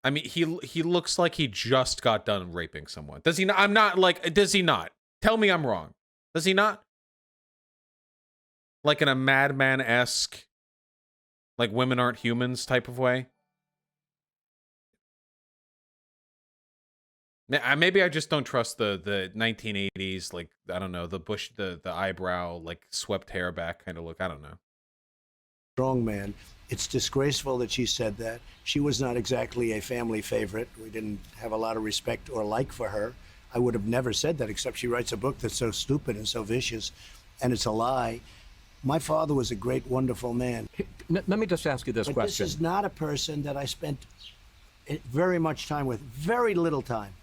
I mean, he looks like he just got done raping someone. Does he not? I'm not, like, does he not? Tell me I'm wrong. Does he not? Like in a Madman-esque, like, women aren't humans type of way? Maybe I just don't trust the 1980s, like, I don't know, the bush, the eyebrow, like, swept hair back kind of look. I don't know.
Strong man. It's disgraceful that she said that. She was not exactly a family favorite. We didn't have a lot of respect or like for her. I would have never said that, except she writes a book that's so stupid and so vicious, and it's a lie. My father was a great, wonderful man.
Let me just ask you this
But
question.
this is not a person that I spent very much time with, very little time.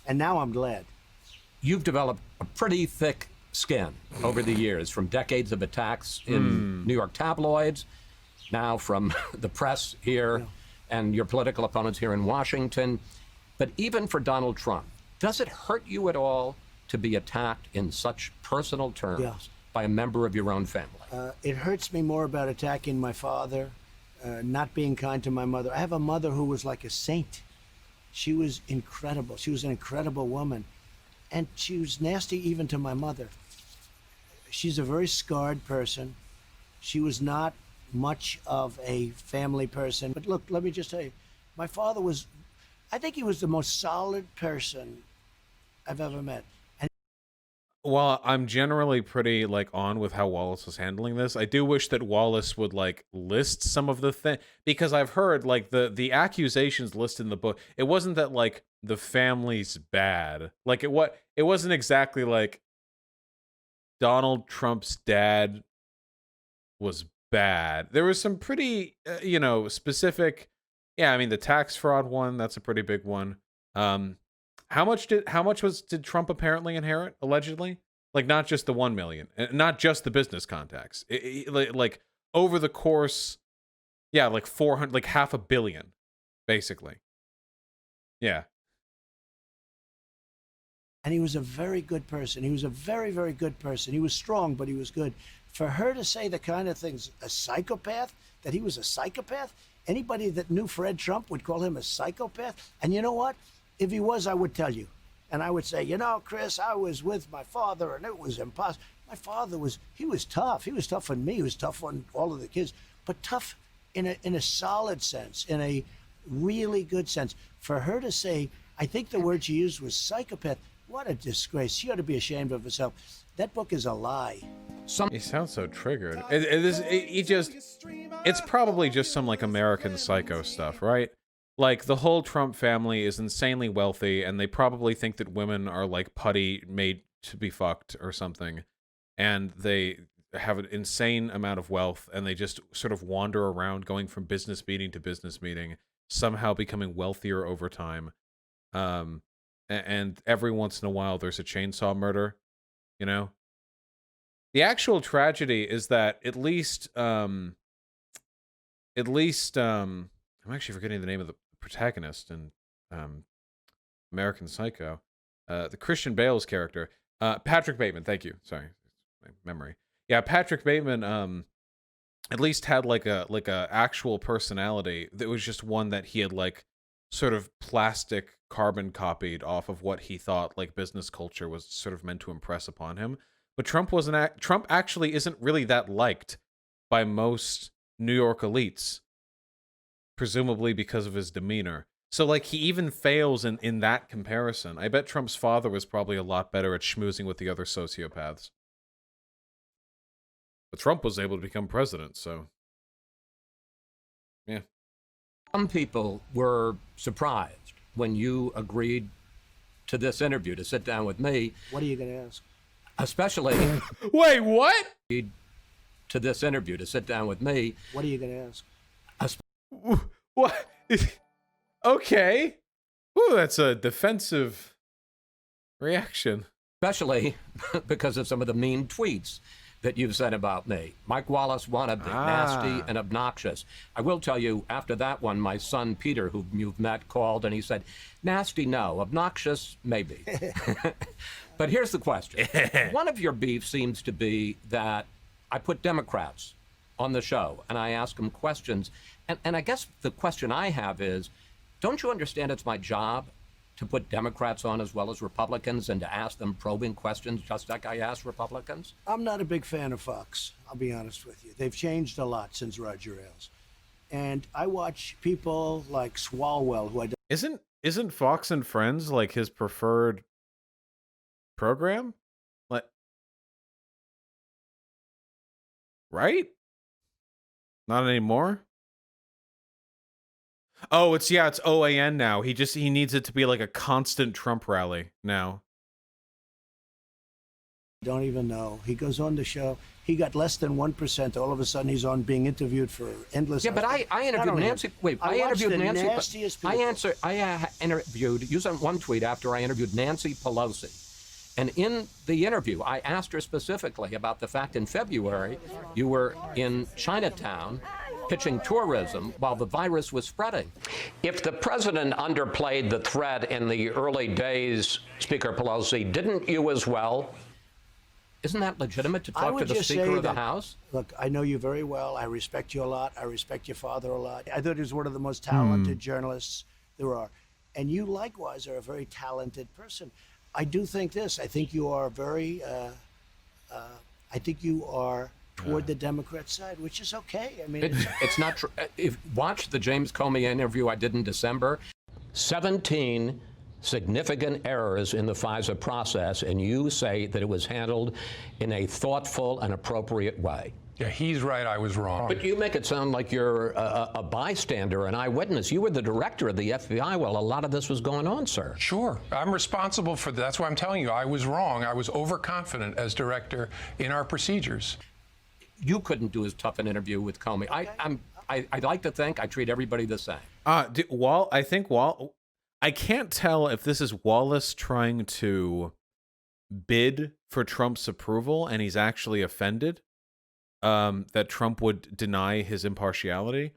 And now I'm glad.
You've developed a pretty thick skin over the years, from decades of attacks in New York tabloids, now from the press here, and your political opponents here in Washington. But even for Donald Trump, does it hurt you at all to be attacked in such personal terms by a member of your own family?
It hurts me more about attacking my father, not being kind to my mother. I have a mother who was like a saint. She was incredible. She was an incredible woman. And she was nasty even to my mother. She's a very scarred person. She was not much of a family person. But look, let me just tell you, my father was, I think he was the most solid person I've ever met. And
Well, I'm generally pretty, like, on with how Wallace was handling this. I do wish that Wallace would, like, list some of the things, because I've heard, like, the accusations listed in the book, it wasn't that, like, the family's bad. Like, it wasn't exactly like Donald Trump's dad was bad. There was some pretty, you know, specific, yeah, I mean, the tax fraud one, that's a pretty big one. How much did Trump apparently inherit, allegedly? Like, not just the 1 million, not just the business contacts. Like over the course, yeah, like 400, like $500 million, basically. Yeah.
And he was a very good person. He was a very, very good person. He was strong, but he was good. For her to say the kind of things, a psychopath, that he was a psychopath, anybody that knew Fred Trump would call him a psychopath. And you know what? If he was, I would tell you. And I would say, you know, Chris, I was with my father and it was impossible. My father he was tough. He was tough on me. He was tough on all of the kids, but tough in a solid sense, in a really good sense. For her to say, I think the word she used was psychopath. What a disgrace. She ought to be ashamed of herself. That book is a lie.
He sounds so triggered. It's probably just some, like, American Psycho stuff, right? Like, the whole Trump family is insanely wealthy, and they probably think that women are, like, putty made to be fucked or something. And they have an insane amount of wealth, and they just sort of wander around going from business meeting to business meeting, somehow becoming wealthier over time. And every once in a while, there's a chainsaw murder, you know? The actual tragedy is that at least, I'm actually forgetting the name of the protagonist in American Psycho, the Christian Bale's character, Patrick Bateman. Thank you. Sorry, my memory. Yeah, Patrick Bateman at least had like a actual personality that was just one that he had, like, sort of plastic carbon copied off of what he thought, like, business culture was sort of meant to impress upon him. But Trump actually isn't really that liked by most New York elites, presumably because of his demeanor. So, like, he even fails in that comparison. I bet Trump's father was probably a lot better at schmoozing with the other sociopaths. But Trump was able to become president, so... yeah.
Some people were surprised when you agreed to this interview, to sit down with me.
What are you going to ask?
Especially...
Wait, what?
To this interview, to sit down with me.
What are you going to ask?
What? Okay. Ooh, that's a defensive reaction.
Especially because of some of the mean tweets that you've said about me. Mike Wallace wannabe, nasty and obnoxious. I will tell you, after that one, my son Peter, who you've met, called and he said, nasty, no. Obnoxious, maybe. But here's the question. One of your beefs seems to be that I put Democrats on the show and I ask them questions. And I guess the question I have is, don't you understand it's my job to put Democrats on as well as Republicans and to ask them probing questions just like I ask Republicans?
I'm not a big fan of Fox, I'll be honest with you. They've changed a lot since Roger Ailes. And I watch people like Swalwell, who I don't...
Isn't Fox and Friends like his preferred program? Like, right? Not anymore? Oh, it's OAN now. He needs it to be like a constant Trump rally now.
Don't even know. He goes on the show. He got less than 1%. All of a sudden, he's on being interviewed for endless.
Yeah, but I interviewed Nancy. Wait, I interviewed Nancy. I interviewed. You sent one tweet after I interviewed Nancy Pelosi, and in the interview, I asked her specifically about the fact in February you were in Chinatown pitching tourism while the virus was spreading. If the president underplayed the threat in the early days, Speaker Pelosi, didn't you as well? Isn't that legitimate to talk to the Speaker of the House?
Look, I know you very well. I respect you a lot. I respect your father a lot. I thought he was one of the most talented journalists there are. And you likewise are a very talented person. I do think this. I think you are very, I think you are toward the Democrat side, which is okay. I mean,
it's not true. Watch the James Comey interview I did in December. 17 significant errors in the FISA process, and you say that it was handled in a thoughtful and appropriate way.
Yeah, he's right. I was wrong.
But you make it sound like you're a bystander, an eyewitness. You were the director of the FBI while a lot of this was going on, sir.
Sure. I'm responsible for that. That's why I'm telling you I was wrong. I was overconfident as director in our procedures.
You couldn't do as tough an interview with Comey. I'd like to think I treat everybody the same.
I can't tell if this is Wallace trying to bid for Trump's approval and he's actually offended that Trump would deny his impartiality,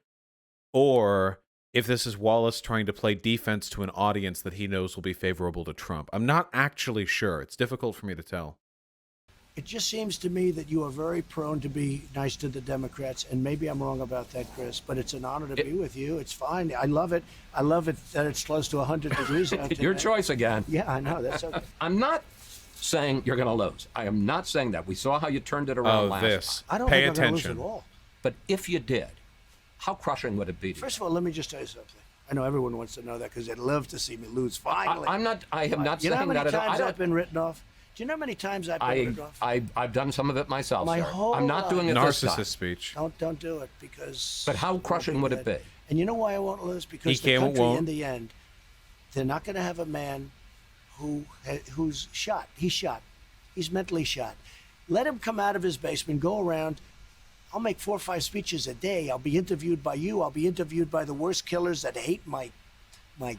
or if this is Wallace trying to play defense to an audience that he knows will be favorable to Trump. I'm not actually sure. It's difficult for me to tell.
it just seems to me that you are very prone to be nice to the Democrats, and maybe I'm wrong about that, Chris, but it's an honor to be with you. It's fine. I love it. I love it that it's close to 100 degrees out today.
Your choice again.
Yeah, I know. That's okay.
I'm not saying you're going to lose. I am not saying that. We saw how you turned it around last time.
I don't
Pay
think
attention.
I'm going to lose at all.
But if you did, how crushing would it be to you?
First of all, let me just tell you something. I know everyone wants to know that because they'd love to see me lose finally.
I am not saying that at all.
You know how many times I've been written off? Do you know how many times I've been written off?
I've done some of it myself,
My
sir.
whole
I'm not doing it
Narcissist
this time.
speech.
Don't do it because...
But how crushing would it be?
And you know why I won't lose? Because the country, in the end, they're not going to have a man who's shot. He's shot. He's mentally shot. Let him come out of his basement, go around. I'll make 4 or 5 speeches a day. I'll be interviewed by you. I'll be interviewed by the worst killers that hate my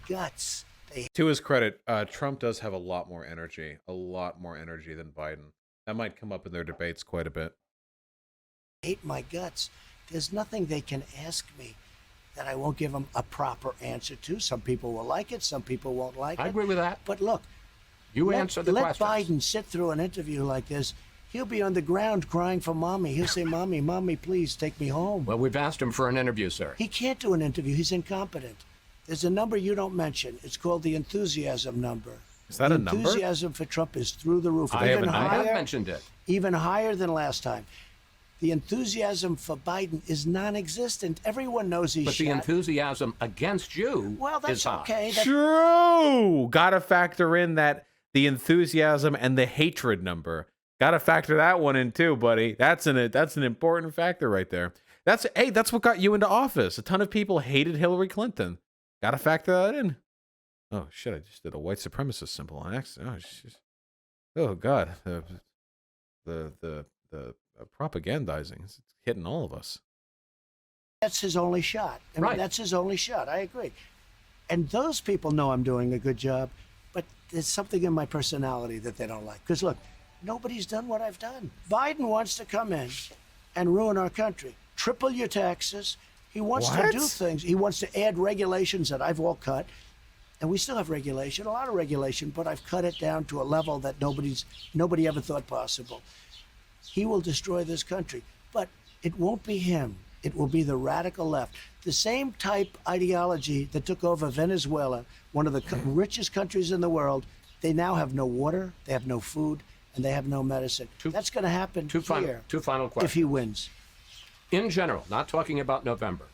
guts.
To his credit, Trump does have a lot more energy than Biden. That might come up in their debates quite a bit.
Hate my guts. There's nothing they can ask me that I won't give them a proper answer to. Some people will like it. Some people won't like it.
I agree with that.
But look,
answer the
let
questions.
Biden sit through an interview like this. He'll be on the ground crying for mommy. He'll say, mommy, please take me home.
Well, we've asked him for an interview, sir.
He can't do an interview. He's incompetent. There's a number you don't mention. It's called the enthusiasm number.
Is that
the
a number?
enthusiasm for Trump is through the roof.
I have mentioned it.
Even higher than last time. The enthusiasm for Biden is non-existent. Everyone knows he's
But the enthusiasm against you is high.
Okay.
True. Gotta factor in that the enthusiasm and the hatred number. Gotta factor that one in too, buddy. That's an important factor right there. That's what got you into office. A ton of people hated Hillary Clinton. Gotta factor that in. Oh shit! I just did a white supremacist symbol on accident. Oh god, the propagandizing is hitting all of us.
That's his only shot. I mean, that's his only shot. I agree. And those people know I'm doing a good job, but there's something in my personality that they don't like. Because look, nobody's done what I've done. Biden wants to come in and ruin our country. Triple your taxes. He wants to do things. He wants to add regulations that I've all cut. And we still have regulation, a lot of regulation, but I've cut it down to a level that nobody ever thought possible. He will destroy this country, but it won't be him. It will be the radical left. The same type ideology that took over Venezuela, one of the richest countries in the world. They now have no water, they have no food, and they have no medicine. That's going to happen
two final questions.
If he wins.
In general, not talking about November.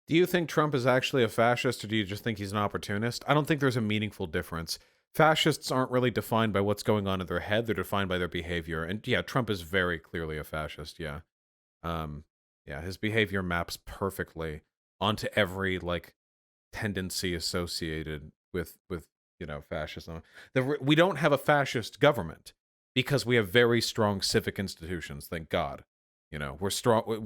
Do you think Trump is actually a fascist, or do you just think he's an opportunist? I don't think there's a meaningful difference. Fascists aren't really defined by what's going on in their head. They're defined by their behavior. And yeah, Trump is very clearly a fascist, yeah. Yeah, his behavior maps perfectly onto every, like, tendency associated with fascism. We don't have a fascist government because we have very strong civic institutions, thank God. We're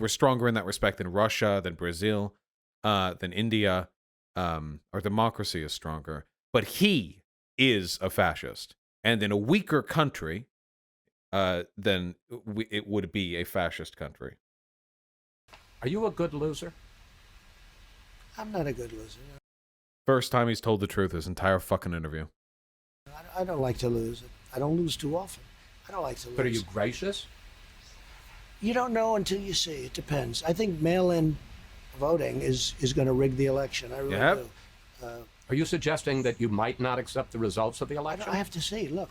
stronger in that respect than Russia, than Brazil, than India. Our democracy is stronger, but he is a fascist, and in a weaker country, then it would be a fascist country.
Are you a good loser?
I'm not a good loser.
First time he's told the truth his entire fucking interview.
I don't like to lose. I don't lose too often. I don't like to lose.
But are you gracious?
You don't know until you see. It depends. I think mail-in voting is going to rig the election. I really do.
Are you suggesting that you might not accept the results of the election?
I have to see. Look,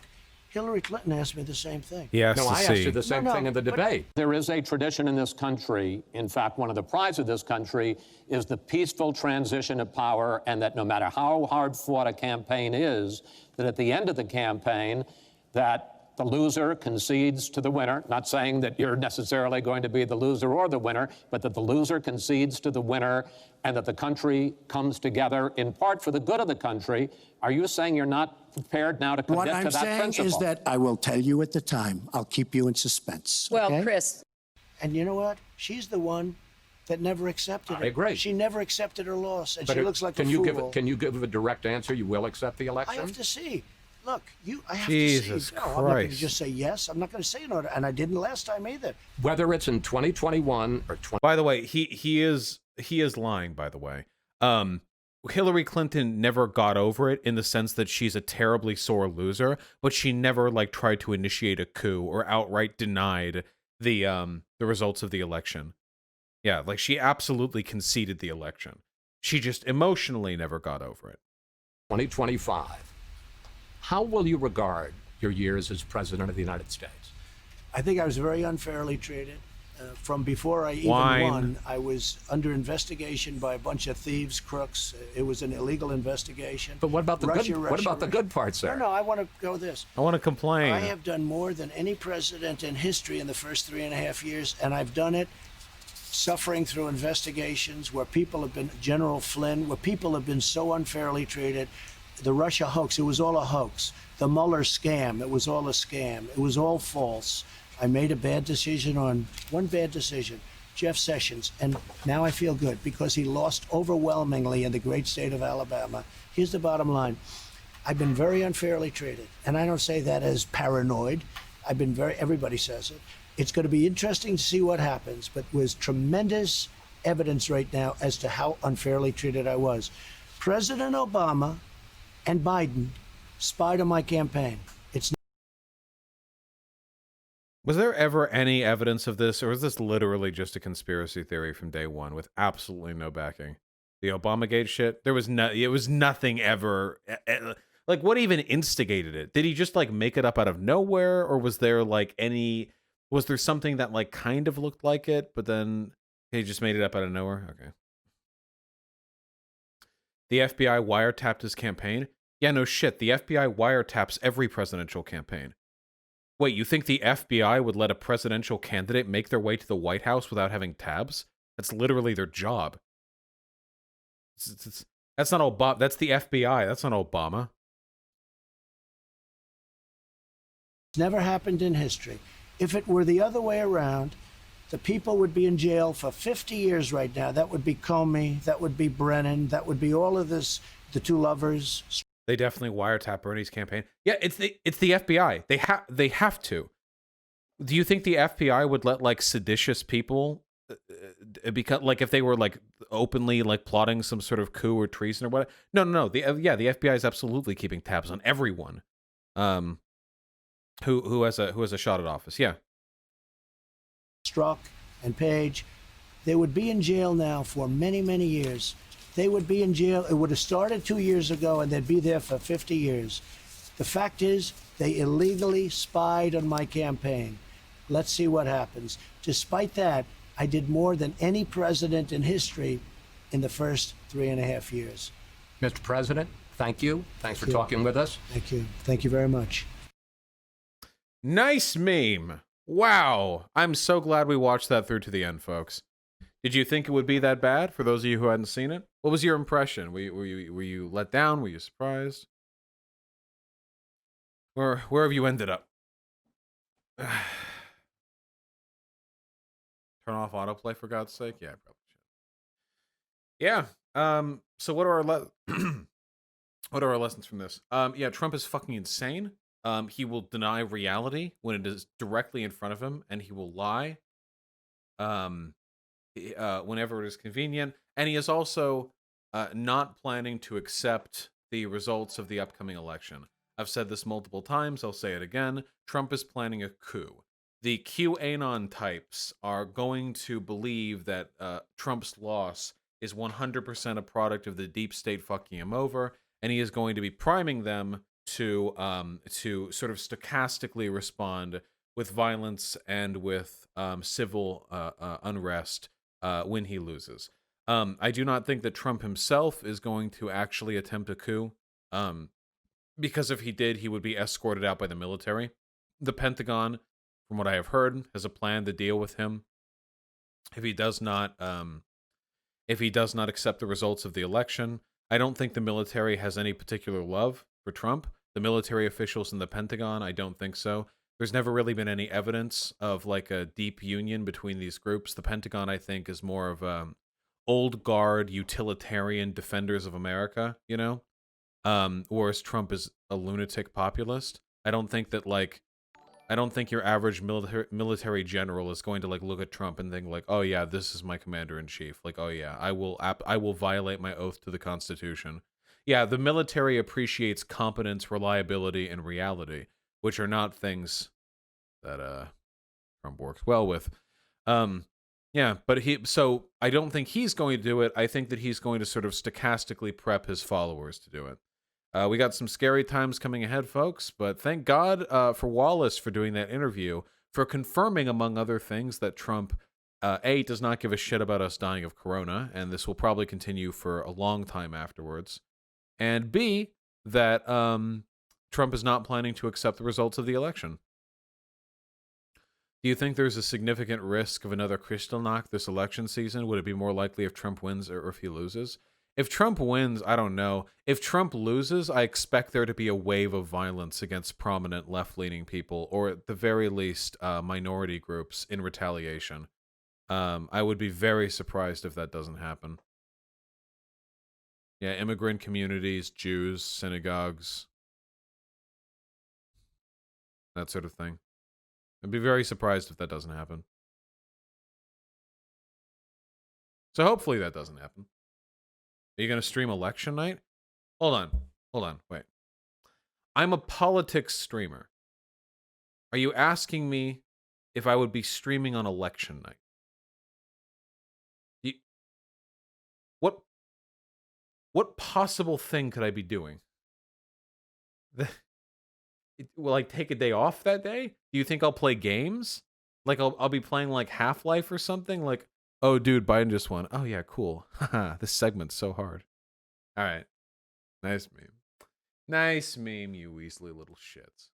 Hillary Clinton asked me the same thing.
I asked you the same thing in the debate. There is a tradition in this country. In fact, one of the prides of this country is the peaceful transition of power, and that no matter how hard fought a campaign is, that at the end of the campaign, that the loser concedes to the winner. Not saying that you're necessarily going to be the loser or the winner, but that the loser concedes to the winner and that the country comes together in part for the good of the country. Are you saying you're not prepared now to commit to that principle?
What I'm saying is that I will tell you at the time. I'll keep you in suspense.
Well,
okay?
Chris.
And you know what? She's the one that never accepted it.
I agree.
She never accepted her loss, and
but
she looks like a fool.
Can you give a direct answer? You will accept the election?
I have to see. Look, I have
Jesus
to see. No,
Christ.
I'm not going to just say yes. I'm not going to say no, and I didn't last time either.
Whether it's in 2021 or 20.
By the way, he is lying. By the way, Hillary Clinton never got over it in the sense that she's a terribly sore loser, but she never tried to initiate a coup or outright denied the results of the election. Yeah, she absolutely conceded the election. She just emotionally never got over it.
2025. How will you regard your years as president of the United States?
I think I was very unfairly treated. From before I even won, I was under investigation by a bunch of thieves, crooks. It was an illegal investigation.
But what about the
Russia,
good?
Russia,
what about the good parts there?
No, I want to go this.
I want to complain.
I have done more than any president in history in the first 3.5 years, and I've done it suffering through investigations where people have been, General Flynn, where people have been so unfairly treated. The Russia hoax, it was all a hoax. The Mueller scam, it was all a scam. It was all false. I made a bad decision on one bad decision, Jeff Sessions, and now I feel good because he lost overwhelmingly in the great state of Alabama. Here's the bottom line. I've been very unfairly treated, and I don't say that as paranoid. Everybody says it. It's going to be interesting to see what happens, but there's tremendous evidence right now as to how unfairly treated I was. President Obama and Biden spied on my campaign.
Was there ever any evidence of this, or was this literally just a conspiracy theory from day one with absolutely no backing? The Obamagate shit, it was nothing ever. like what even instigated it? Did he just like make it up out of nowhere, or was there like was there something that like kind of looked like it, but then he just made it up out of nowhere? Okay. The FBI wiretapped his campaign? Yeah, no shit. The FBI wiretaps every presidential campaign. Wait, you think the FBI would let a presidential candidate make their way to the White House without having tabs? That's literally their job. That's not Obama. That's the FBI. That's not Obama.
It's never happened in history. If it were the other way around, the people would be in jail for 50 years right now. That would be Comey. That would be Brennan. That would be all of this, the two lovers.
They definitely wiretap Bernie's campaign. Yeah, it's the FBI. They have to. Do you think the FBI would let like seditious people because like if they were like openly like plotting some sort of coup or treason or what? No. The FBI is absolutely keeping tabs on everyone. Who has a shot at office? Yeah.
Strzok and Page, they would be in jail now for many, many years. They would be in jail. It would have started 2 years ago, and they'd be there for 50 years. The fact is, they illegally spied on my campaign. Let's see what happens. Despite that, I did more than any president in history in the first 3.5 years.
Mr. President, thank you. Thanks for talking with us.
Thank you. Thank you very much.
Nice meme. Wow. I'm so glad we watched that through to the end, folks. Did you think it would be that bad? For those of you who hadn't seen it, what was your impression? Were you let down? Were you surprised? Where have you ended up? Turn off autoplay for God's sake. Yeah, I probably should. Yeah. So what are our lessons from this? Yeah, Trump is fucking insane. He will deny reality when it is directly in front of him, and he will lie. Whenever it is convenient, and he is also not planning to accept the results of the upcoming election. I've said this multiple times, I'll say it again. Trump is planning a coup. The QAnon types are going to believe that Trump's loss is 100% a product of the deep state fucking him over, and he is going to be priming them to sort of stochastically respond with violence and with civil unrest when he loses. I do not think that Trump himself is going to actually attempt a coup, because if he did, he would be escorted out by the military. The Pentagon, from what I have heard, has a plan to deal with him if he does not accept the results of the election. I don't think the military has any particular love for Trump. The military officials in the Pentagon, I don't think so. There's never really been any evidence of like a deep union between these groups. The Pentagon, I think, is more of old guard utilitarian defenders of America, you know? Whereas Trump is a lunatic populist. I don't think your average military general is going to like look at Trump and think like, oh yeah, this is my commander in chief. Like, oh yeah, I will violate my oath to the Constitution. Yeah, the military appreciates competence, reliability, and reality, which are not things that Trump works well with. Yeah, but so I don't think he's going to do it. I think that he's going to sort of stochastically prep his followers to do it. We got some scary times coming ahead, folks, but thank God for Wallace for doing that interview, for confirming, among other things, that Trump, A, does not give a shit about us dying of corona, and this will probably continue for a long time afterwards, and B, that Trump is not planning to accept the results of the election. Do you think there's a significant risk of another Kristallnacht this election season? Would it be more likely if Trump wins or if he loses? If Trump wins, I don't know. If Trump loses, I expect there to be a wave of violence against prominent left-leaning people, or at the very least, minority groups in retaliation. I would be very surprised if that doesn't happen. Yeah, immigrant communities, Jews, synagogues, that sort of thing. I'd be very surprised if that doesn't happen. So hopefully that doesn't happen. Are you going to stream election night? Hold on, wait. I'm a politics streamer. Are you asking me if I would be streaming on election night? What possible thing could I be doing? will I take a day off that day? Do you think I'll play games? Like I'll be playing like Half-Life or something? Like, oh dude, Biden just won. Oh yeah, cool. Haha, this segment's so hard. All right. Nice meme. Nice meme, you Weasley little shits.